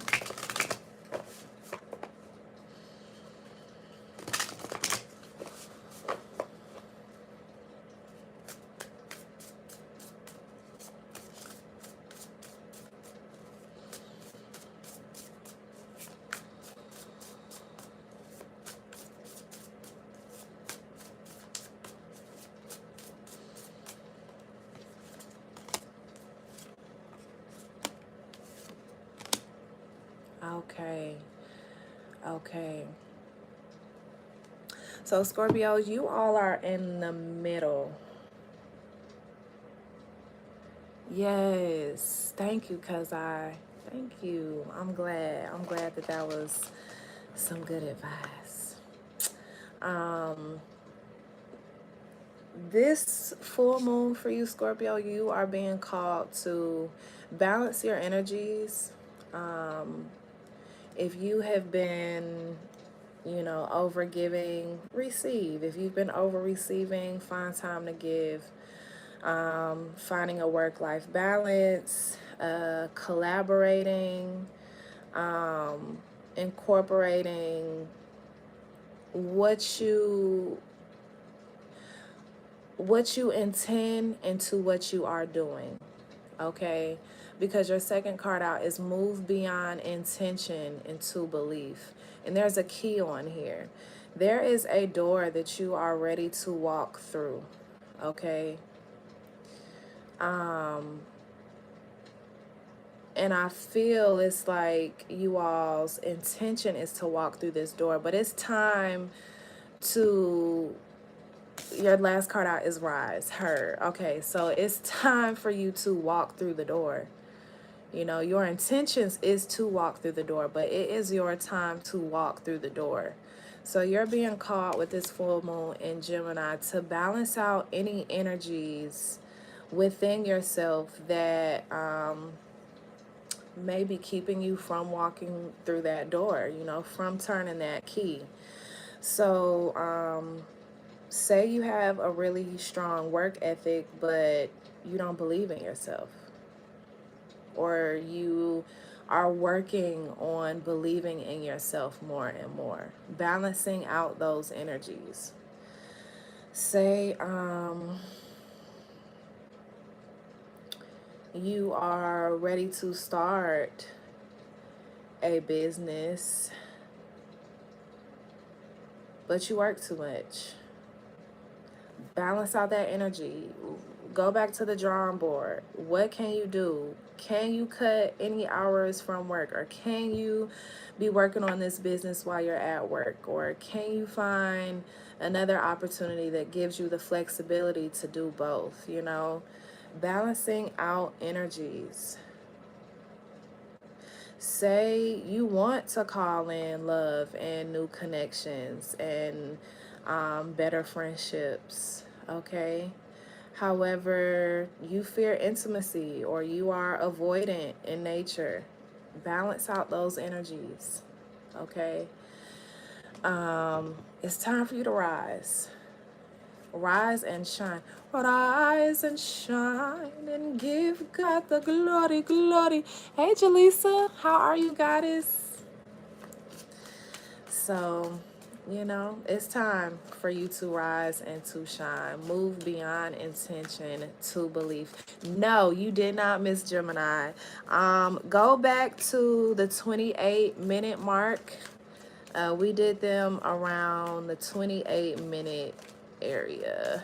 Okay. So Scorpio, you all are in the middle. Yes. Thank you, Thank you. I'm glad that was some good advice. This full moon for you, Scorpio, you are being called to balance your energies. If you have been, over giving, receive. If you've been over receiving, find time to give. Finding a work-life balance, collaborating, incorporating what you intend into what you are doing. Okay, because your second card out is move beyond intention into belief. And there's a key on here. There is a door that you are ready to walk through. Okay. And I feel it's like you all's intention is to walk through this door, but it's time to, your last card out is rise, her. Okay, so it's time for you to walk through the door. Your intentions is to walk through the door, but it is your time to walk through the door. So you're being called with this full moon in Gemini to balance out any energies within yourself that may be keeping you from walking through that door, from turning that key. So Say you have a really strong work ethic, but you don't believe in yourself, or you are working on believing in yourself more and more, balancing out those energies. Say you are ready to start a business, but you work too much. Balance out that energy. Go back to the drawing board. What can you do? Can you cut any hours from work? Or can you be working on this business while you're at work? Or can you find another opportunity that gives you the flexibility to do both? You know, balancing out energies. Say you want to call in love and new connections and better friendships, okay? However, you fear intimacy or you are avoidant in nature. Balance out those energies, okay? It's time for you to rise. Rise and shine. Rise and shine and give God the glory, glory. Hey, Jaleesa, how are you, goddess? So, you know, it's time for you to rise and to shine. Move beyond intention to belief. No, you did not miss Gemini. Go back to the 28-minute mark. We did them around the 28-minute area.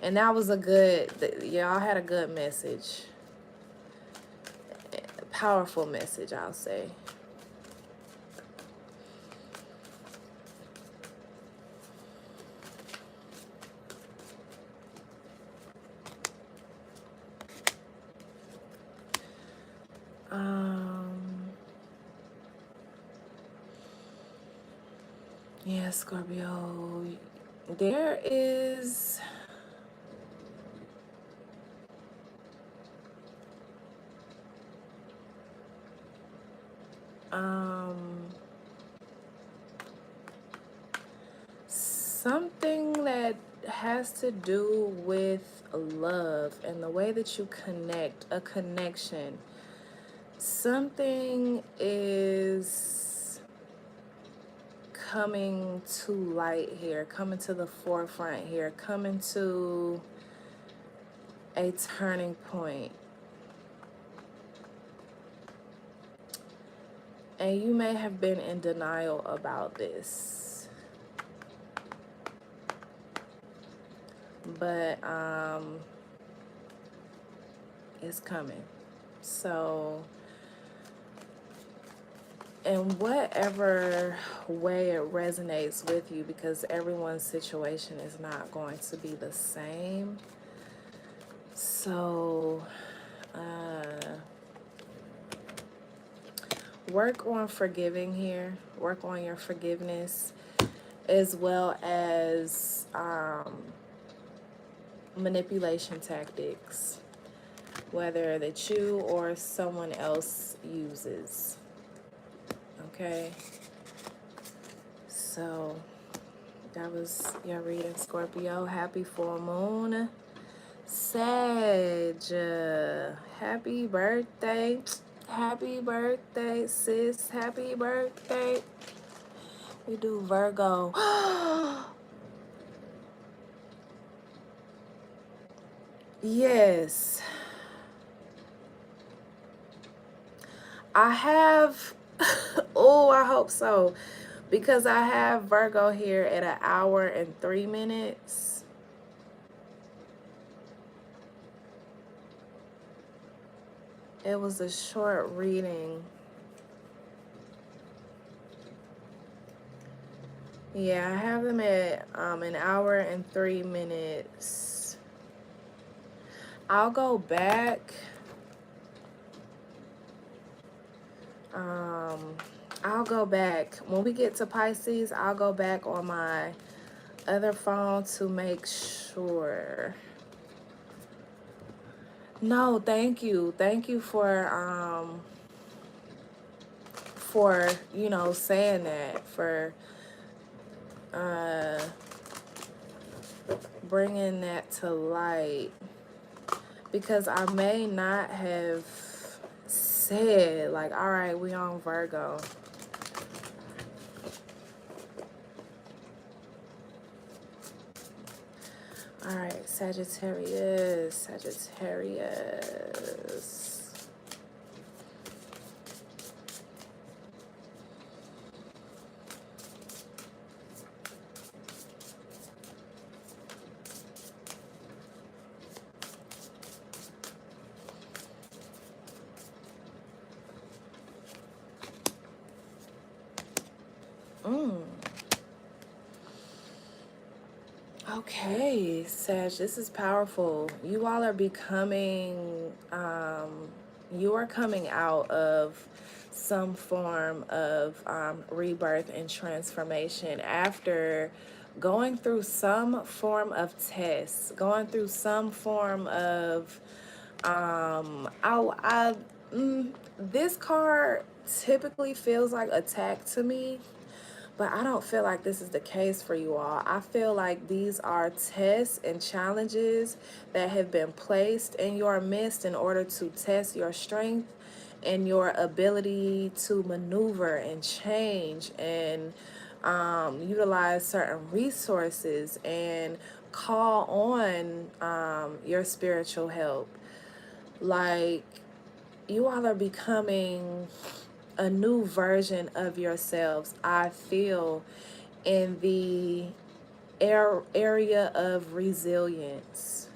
And that was a good, y'all had a good message. Powerful message, I'll say. Yeah, Scorpio. There is something that has to do with love and the way that you connect, a connection. Something is coming to light here, coming to the forefront here, coming to a turning point. And you may have been in denial about this. But it's coming. So in whatever way it resonates with you, because everyone's situation is not going to be the same. So work on forgiving here. Work on your forgiveness, as well as manipulation tactics, whether that you or someone else uses. Okay, so that was your reading, Scorpio. Happy full moon, Sag. Happy birthday. Happy birthday, sis. Happy birthday. We do Virgo. Yes. I have, oh, I hope so. Because I have Virgo here at 1 hour and 3 minutes. It was a short reading. Yeah, I have them at 1 hour and 3 minutes. I'll go back. I'll go back. When we get to Pisces, I'll go back on my other phone to make sure. No, thank you. Thank you for you know, saying that, for bringing that to light, because I may not have said, like, all right, we on Virgo. All right, Sagittarius, Sagittarius. Okay, Sag, this is powerful. You all are becoming, you are coming out of some form of rebirth and transformation after going through some form of test, going through some form of, this card typically feels like attack to me. But I don't feel like this is the case for you all. I feel like these are tests and challenges that have been placed in your midst in order to test your strength and your ability to maneuver and change and utilize certain resources and call on your spiritual help. Like, you all are becoming a new version of yourselves, I feel, in the area of resilience.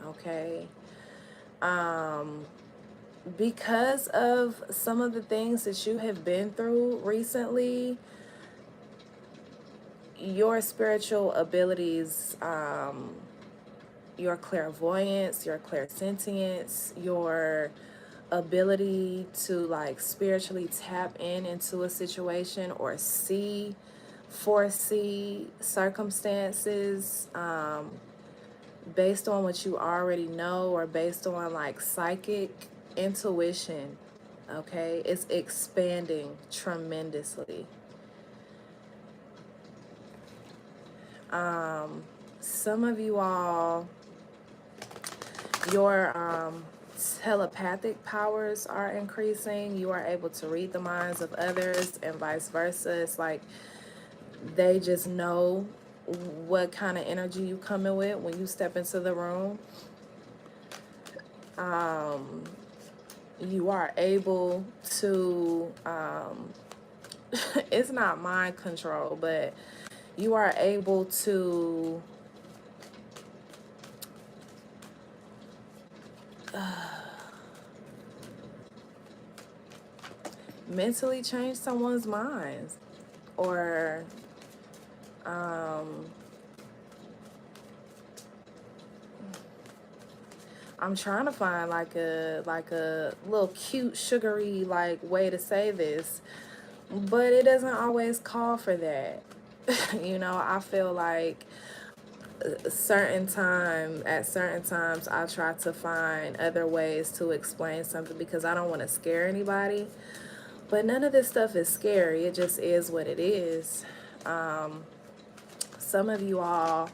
Okay. Because of some of the things that you have been through recently, your spiritual abilities, your clairvoyance, your clairsentience, your ability to like spiritually tap into a situation or foresee circumstances based on what you already know or based on like psychic intuition. Okay, it's expanding tremendously. Some of you all, your telepathic powers are increasing. You are able to read the minds of others and vice versa. It's like they just know what kind of energy you come in with when you step into the room. You are able to, it's not mind control, but you are able to mentally change someone's minds, or I'm trying to find like a little cute sugary like way to say this, but it doesn't always call for that. You know, I feel like at certain times I try to find other ways to explain something because I don't want to scare anybody. But none of this stuff is scary. It just is what it is. Some of you all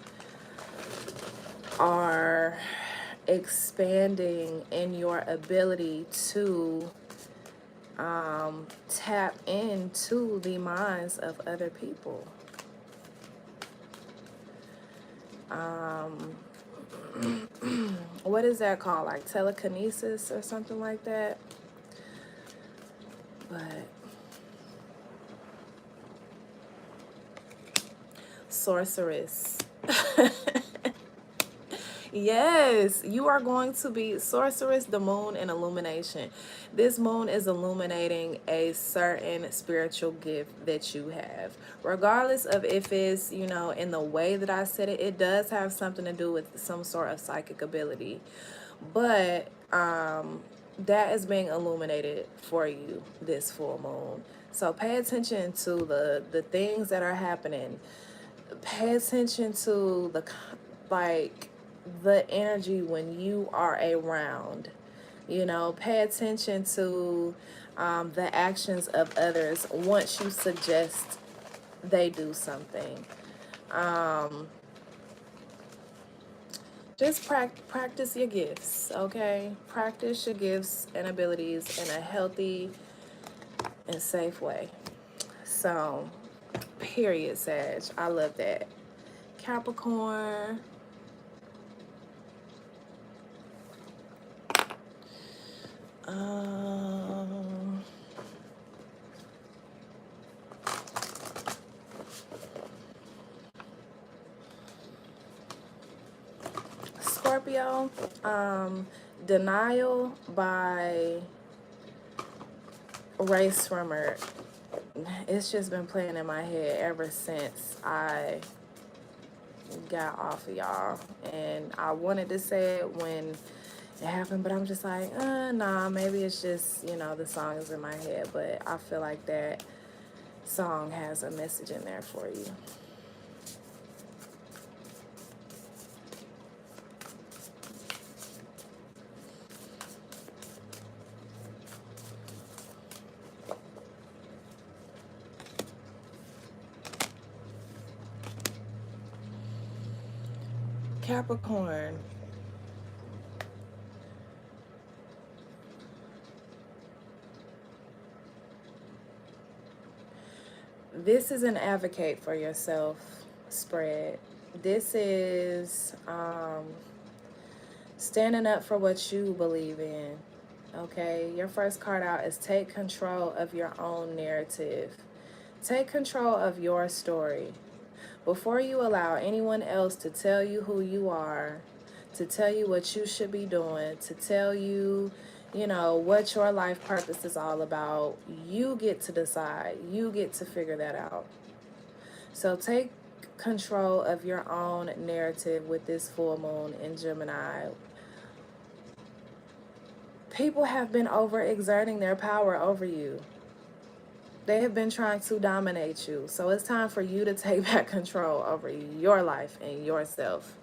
are expanding in your ability to tap into the minds of other people. What is that called? Like telekinesis or something like that? But sorceress. Yes, you are going to be sorceress, the moon, and illumination. This moon is illuminating a certain spiritual gift that you have. Regardless of if it's, you know, in the way that I said it, it does have something to do with some sort of psychic ability. But that is being illuminated for you this full moon. So pay attention to the things that are happening. Pay attention to the energy when you are around. You know, pay attention to the actions of others once you suggest they do something. Just practice your gifts, okay? Practice your gifts and abilities in a healthy and safe way. So, period, Sag. I love that. Capricorn. Um, Scorpio. Denial by Ray Swimmer. It's just been playing in my head ever since I got off of y'all. And I wanted to say it when it happened, but I'm just like, nah, maybe it's just, you know, the song is in my head. But I feel like that song has a message in there for you. Capricorn. This is an advocate for yourself spread. This is standing up for what you believe in. Okay, your first card out is take control of your own narrative. Take control of your story. Before you allow anyone else to tell you who you are, to tell you what you should be doing, to tell you, you know, what your life purpose is all about, you get to decide. You get to figure that out. So take control of your own narrative with this full moon in Gemini. People have been overexerting their power over you. They have been trying to dominate you. So it's time for you to take back control over your life and yourself.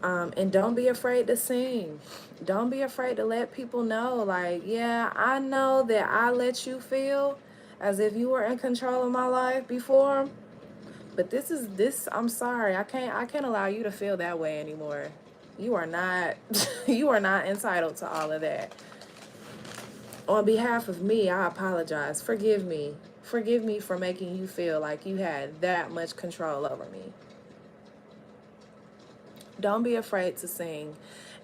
And don't be afraid to sing. Don't be afraid to let people know, like, yeah, I know that I let you feel as if you were in control of my life before. But I'm sorry, I can't allow you to feel that way anymore. You are not you are not entitled to all of that. On behalf of me, I apologize. Forgive me. Forgive me for making you feel like you had that much control over me. Don't be afraid to sing.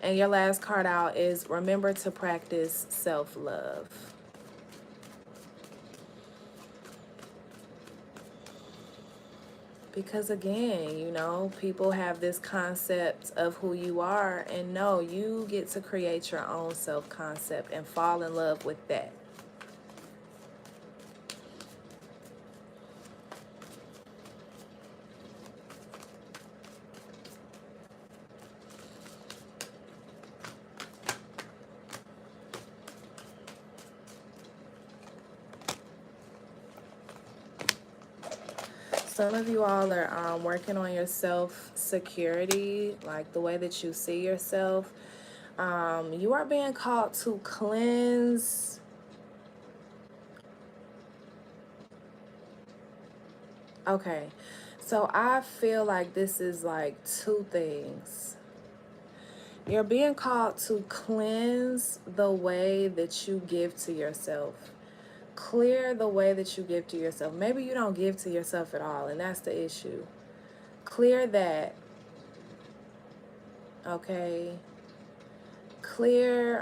And your last card out is remember to practice self-love. Because again, you know, people have this concept of who you are, and no, you get to create your own self-concept and fall in love with that. Some of you all are working on your self-security, like the way that you see yourself. You are being called to cleanse. Okay, so I feel like this is like two things. You're being called to cleanse the way that you give to yourself. Clear the way that you give to yourself. Maybe you don't give to yourself at all, and that's the issue. Clear that. Okay. Clear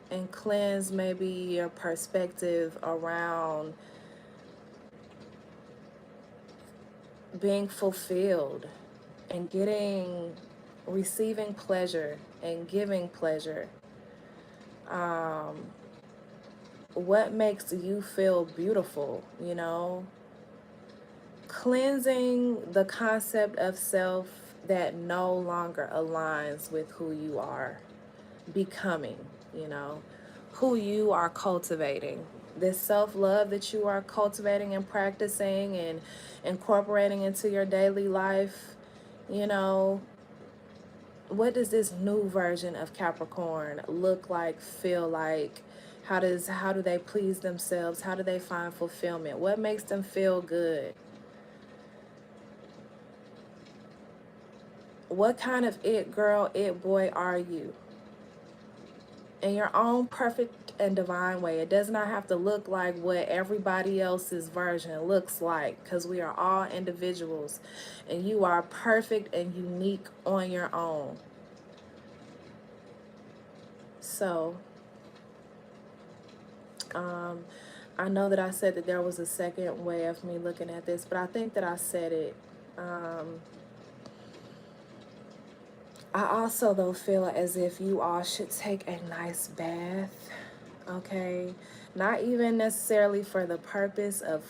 and cleanse maybe your perspective around being fulfilled and receiving pleasure and giving pleasure. What makes you feel beautiful, you know? Cleansing the concept of self that no longer aligns with who you are becoming, you know, who you are cultivating. This self-love that you are cultivating and practicing and incorporating into your daily life, you know, what does this new version of Capricorn look like, feel like? How do they please themselves? How do they find fulfillment? What makes them feel good? What kind of it girl, it boy are you? In your own perfect and divine way. It does not have to look like what everybody else's version looks like, because we are all individuals and you are perfect and unique on your own. So, I know that I said that there was a second way of me looking at this, but I think that I said it. I also, though, feel as if you all should take a nice bath, okay? Not even necessarily for the purpose of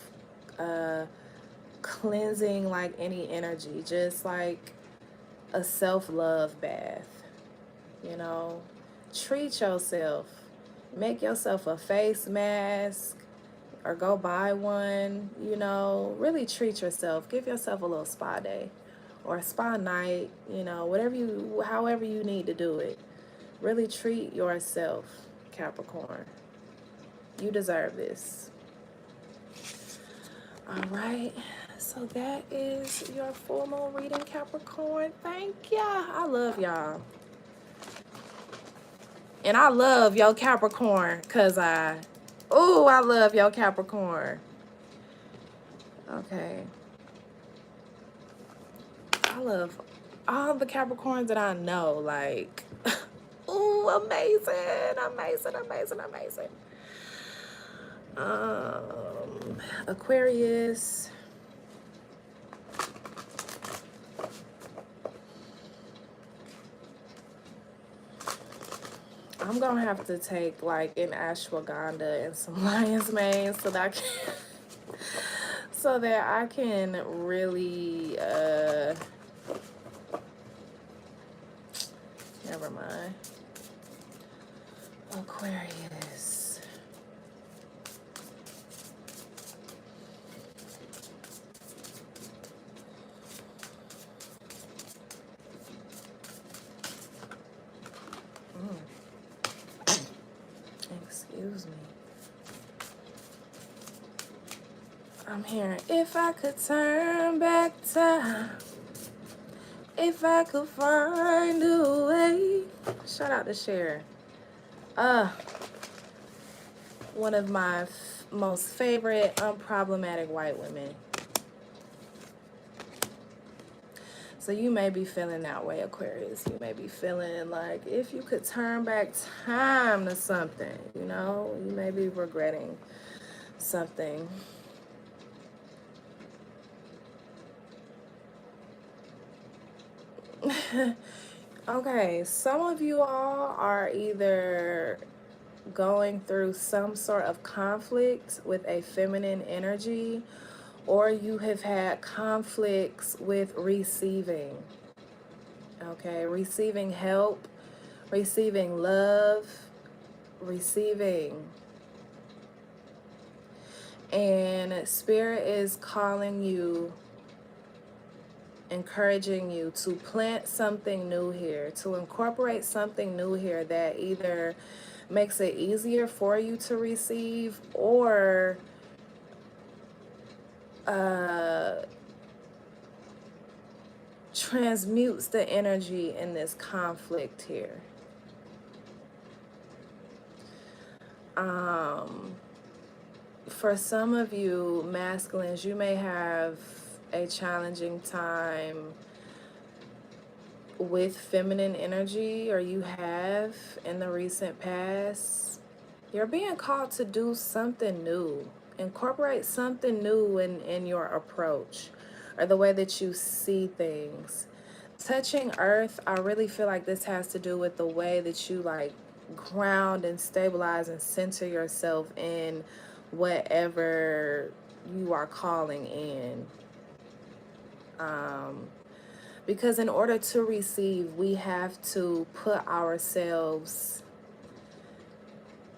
cleansing like any energy, just like a self-love bath, you know? Treat yourself. Make yourself a face mask or go buy one, you know? Really treat yourself. Give yourself a little spa day or a spa night, you know, whatever you, however you need to do it. Really treat yourself, Capricorn. You deserve this. All right. So that is your full moon reading, Capricorn. Thank ya. I love y'all. And I love your Capricorn because I love your Capricorn. Okay. I love all the Capricorns that I know. Like, ooh, amazing, amazing, amazing, amazing. Aquarius. I'm gonna have to take like an ashwagandha and some lion's mane so that I can really never mind. Aquarius. Excuse me. I'm hearing, if I could turn back time, if I could find a way. Shout out to Cher. One of my most favorite unproblematic white women. So you may be feeling that way, Aquarius. You may be feeling like if you could turn back time to something, you know, you may be regretting something. Okay, some of you all are either going through some sort of conflict with a feminine energy, or you have had conflicts with receiving. Okay, receiving help, receiving love, receiving. And Spirit is calling you, encouraging you to plant something new here, to incorporate something new here that either makes it easier for you to receive or transmutes the energy in this conflict here. For some of you masculines, you may have a challenging time with feminine energy, or you have in the recent past. You're being called to do something new. Incorporate something new in your approach or the way that you see things. Touching earth, I really feel like this has to do with the way that you like ground and stabilize and center yourself in whatever you are calling in. Because in order to receive, we have to put ourselves,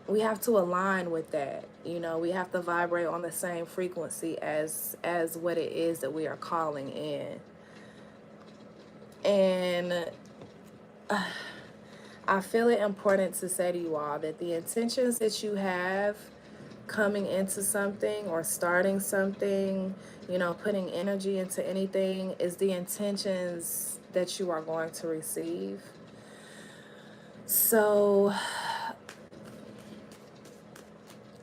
we have to align with that. You know, we have to vibrate on the same frequency as what it is that we are calling in. And I feel it important to say to you all that the intentions that you have coming into something or starting something, you know, putting energy into anything, is the intentions that you are going to receive. So,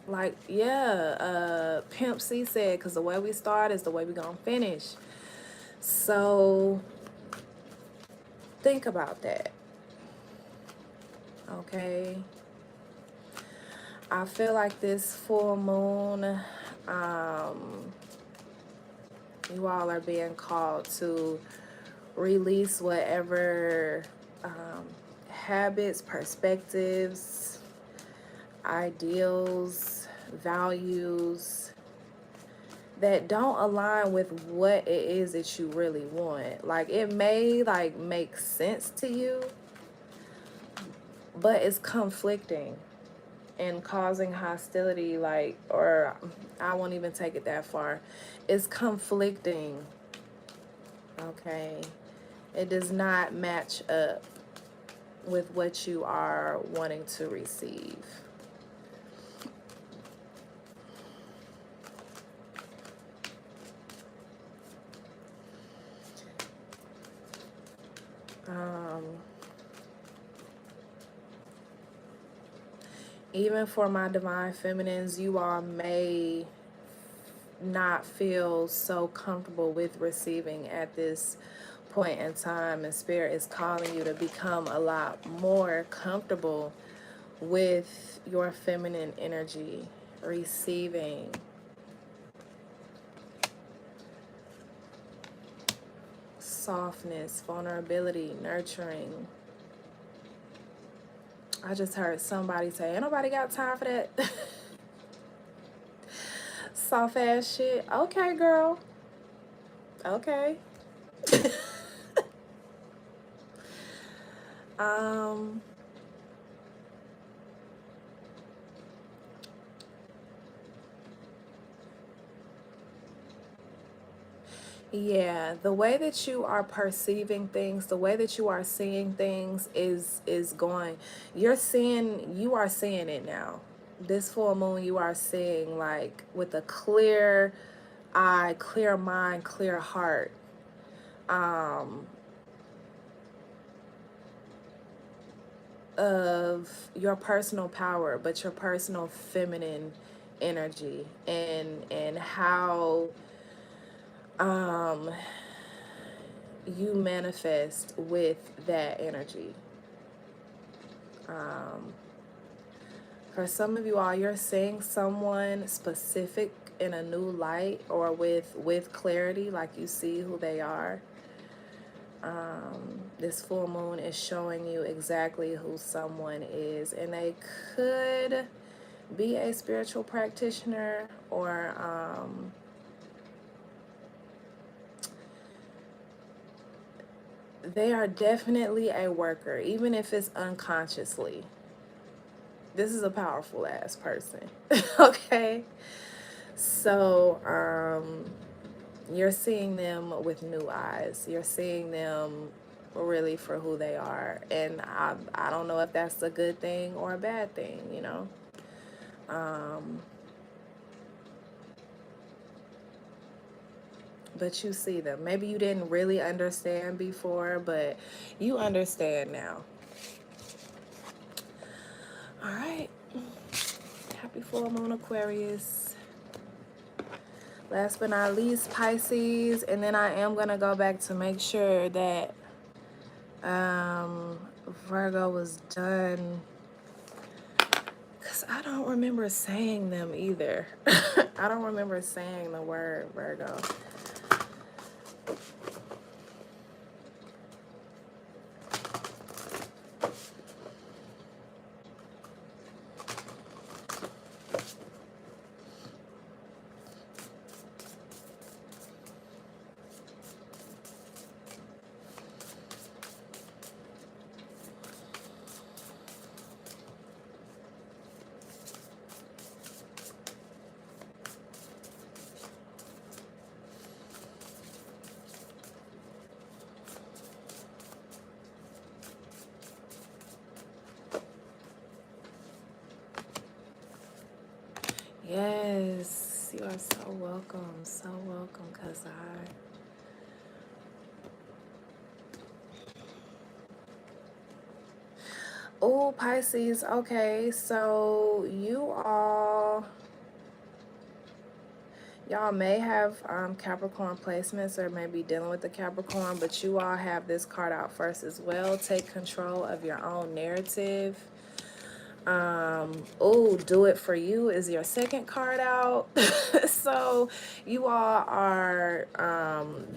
like, yeah, Pimp C said, because the way we start is the way we gonna finish. So, think about that, okay? I feel like this full moon, you all are being called to release whatever habits, perspectives, ideals, values that don't align with what it is that you really want. Like, it may like make sense to you, but it's conflicting and causing hostility, like, or I won't even take it that far. It's conflicting, okay? It does not match up with what you are wanting to receive. Even for my divine feminines, you all may not feel so comfortable with receiving at this point in time, and Spirit is calling you to become a lot more comfortable with your feminine energy, receiving. Softness, vulnerability, nurturing. I just heard somebody say, ain't nobody got time for that soft ass shit. Okay, girl. Okay. Yeah, the way that you are perceiving things, the way that you are seeing things is going. You are seeing it now. This full moon, you are seeing like with a clear eye, clear mind, clear heart. Of your personal power, but your personal feminine energy, and how you manifest with that energy. For some of you all, you're seeing someone specific in a new light, or with clarity, like you see who they are. This full moon is showing you exactly who someone is, and they could be a spiritual practitioner, or they are definitely a worker, even if it's unconsciously. This is a powerful ass person. Okay, so you're seeing them with new eyes. You're seeing them really for who they are, and I don't know if that's a good thing or a bad thing, you know. But you see them. Maybe you didn't really understand before, but you understand now. All right. Happy full moon, Aquarius. Last but not least, Pisces. And then I am going to go back to make sure that Virgo was done, because I don't remember saying them either. I don't remember saying the word Virgo. so welcome. So welcome, Kazai. Oh, Pisces. Okay, so y'all may have Capricorn placements or may be dealing with the Capricorn, but you all have this card out first as well. Take control of your own narrative. Oh, do it for you is your second card out. So you all are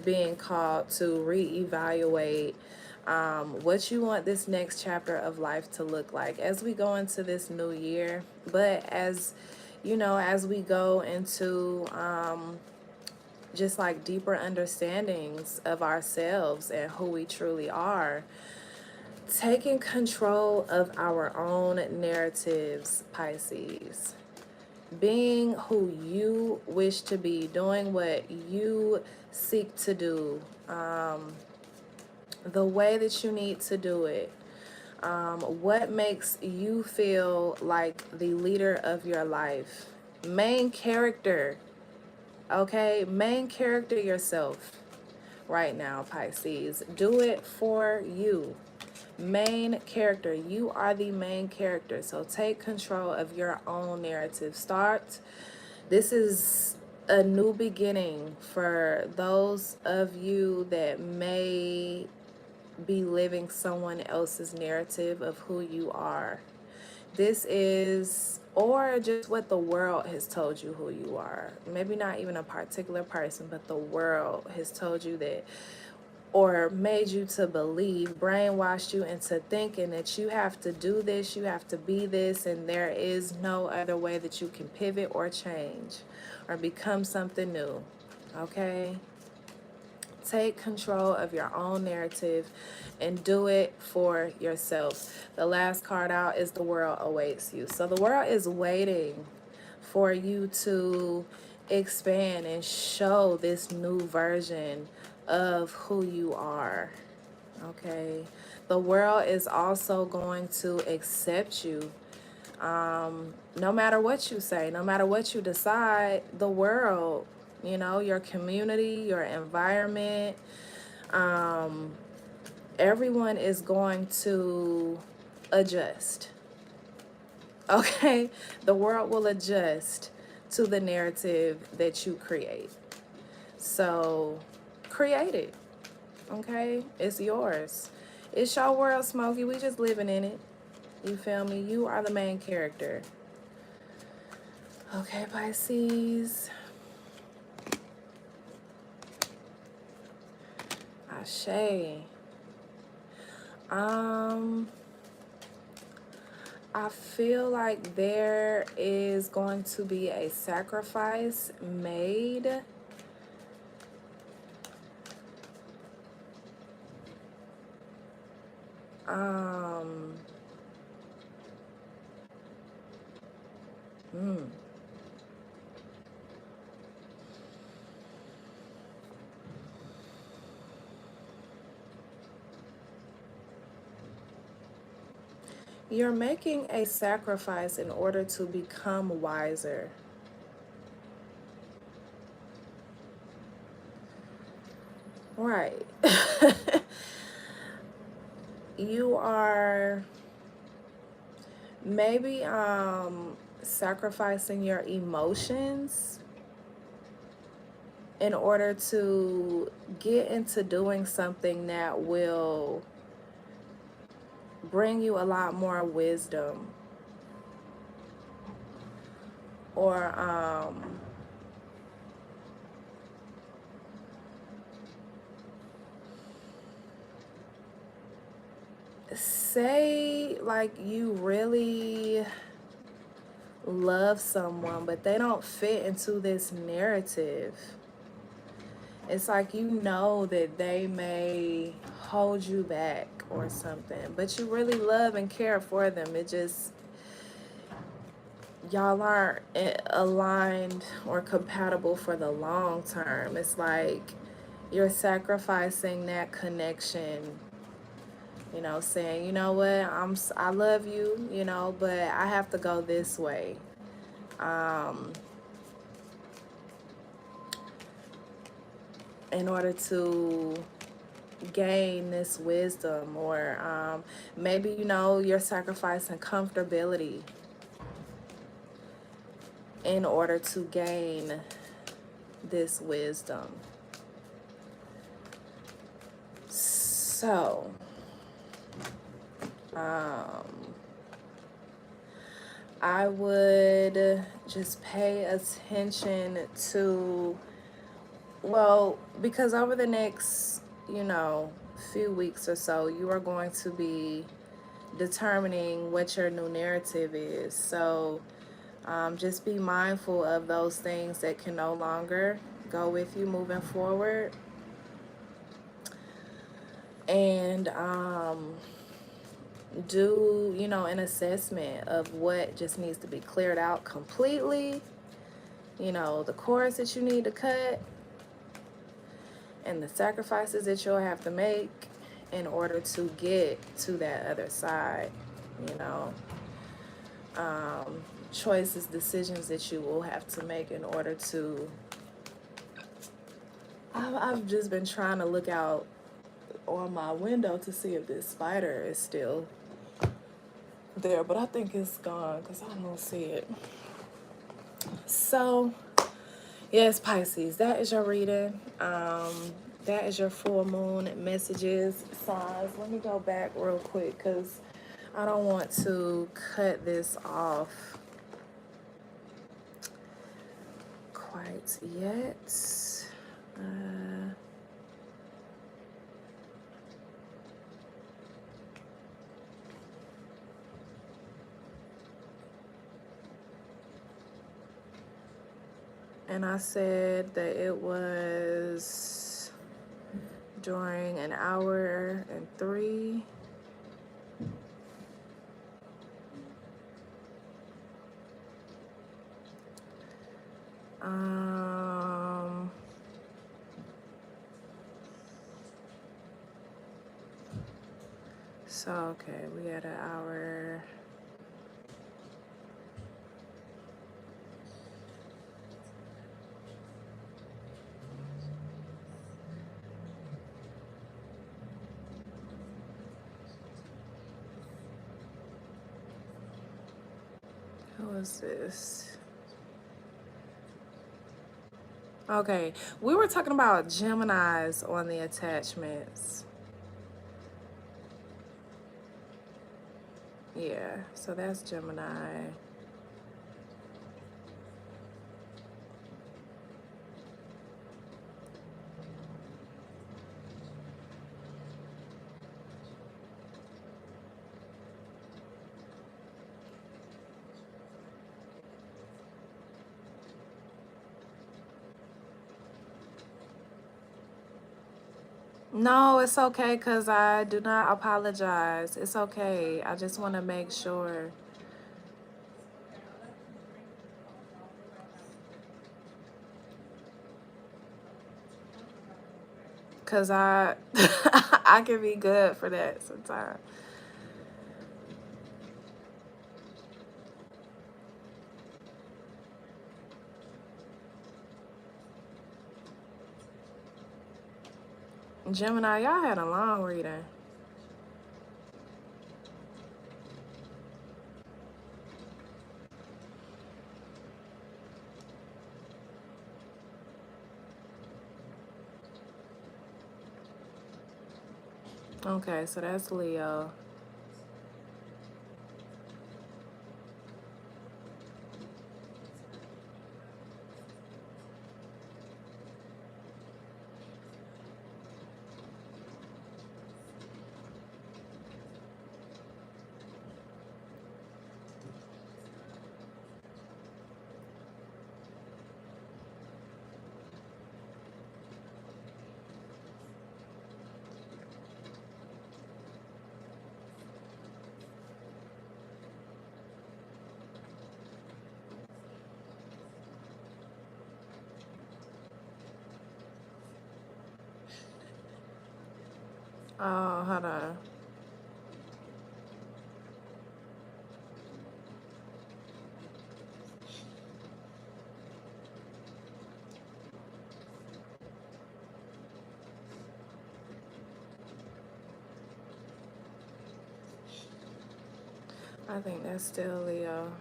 being called to reevaluate what you want this next chapter of life to look like as we go into this new year. But as you know, as we go into just like deeper understandings of ourselves and who we truly are, taking control of our own narratives, Pisces. Being who you wish to be, doing what you seek to do, the way that you need to do it, what makes you feel like the leader of your life. Main character, okay? Main character yourself right now, Pisces. Do it for you. Main character. You are the main character. So take control of your own narrative. This is a new beginning for those of you that may be living someone else's narrative of who you are. This is, or just what the world has told you who you are. Maybe not even a particular person, but the world has told you that, or made you to believe, brainwashed you into thinking that you have to do this, you have to be this, and there is no other way that you can pivot or change or become something new. Okay? Take control of your own narrative and do it for yourself. The last card out is the world awaits you. So the world is waiting for you to expand and show this new version of who you are. Okay? The world is also going to accept you. No matter what you say, no matter what you decide, the world, you know, your community, your environment, everyone is going to adjust. Okay? The world will adjust to the narrative that you create. So create it. Okay? It's yours. It's your world, Smokey. We just living in it. You feel me? You are the main character. Okay, Pisces. Ashe. I feel like there is going to be a sacrifice made. You're making a sacrifice in order to become wiser. Right. You are maybe sacrificing your emotions in order to get into doing something that will bring you a lot more wisdom, or say like you really love someone but they don't fit into this narrative. It's like you know that they may hold you back or something, but you really love and care for them. It just, y'all aren't aligned or compatible for the long term. It's like you're sacrificing that connection, you know, saying, you know what, I love you, you know, but I have to go this way. in order to gain this wisdom, or maybe, you know, you're sacrificing comfortability in order to gain this wisdom. So I would just pay attention to, well, because over the next, you know, few weeks or so, you are going to be determining what your new narrative is. So just be mindful of those things that can no longer go with you moving forward. And do, you know, an assessment of what just needs to be cleared out completely. You know, the cords that you need to cut and the sacrifices that you'll have to make in order to get to that other side. You know, choices, decisions that you will have to make in order to, I've just been trying to look out on my window to see if this spider is still there, but I think it's gone because I don't see it. So yes, Pisces, that is your reading. That is your full moon messages, signs. Let me go back real quick because I don't want to cut this off quite yet. And I said that it was during an hour and 3. So, okay, we had an hour. Who was this? Okay, we were talking about Geminis on the attachments. Yeah, so that's Gemini. No, it's okay, because I do not apologize. It's okay. I just want to make sure. Because I, I can be good for that sometimes. Gemini, y'all had a long reading. Okay, so that's Leo. Oh, hold on. I think that's still Leo.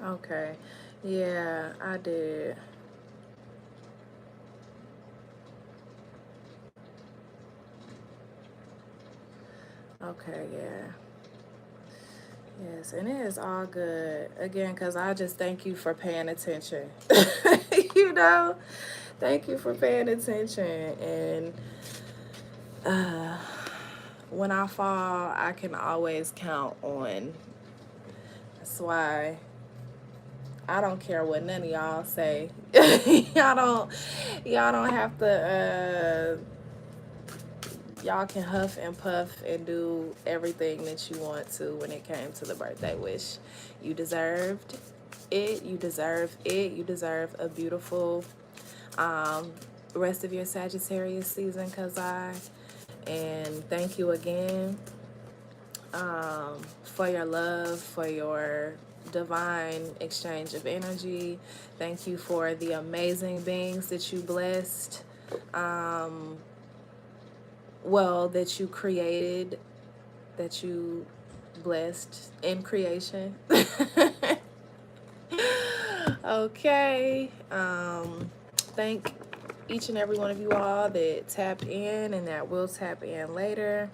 Okay. Yeah, I did. Okay, yeah. Yes, and it is all good. Again, because I just thank you for paying attention. You know? Thank you for paying attention. And uh, when I fall, I can always count on. That's why I don't care what none of y'all say. Y'all don't have to y'all can huff and puff and do everything that you want to when it came to the birthday wish. You deserved it. You deserve it. You deserve a beautiful rest of your Sagittarius season, cuz and thank you again for your love, for your divine exchange of energy. Thank you for the amazing beings that you blessed. Well, that you created, that you blessed in creation. Okay. Thank each and every one of you all that tapped in and that will tap in later.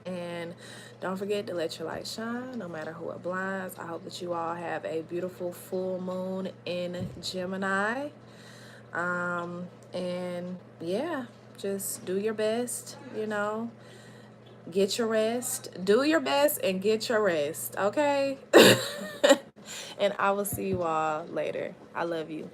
And don't forget to let your light shine no matter who it blinds. I hope that you all have a beautiful full moon in Gemini. And yeah, just do your best, you know, get your rest, do your best and get your rest, okay? And I will see you all later. I love you.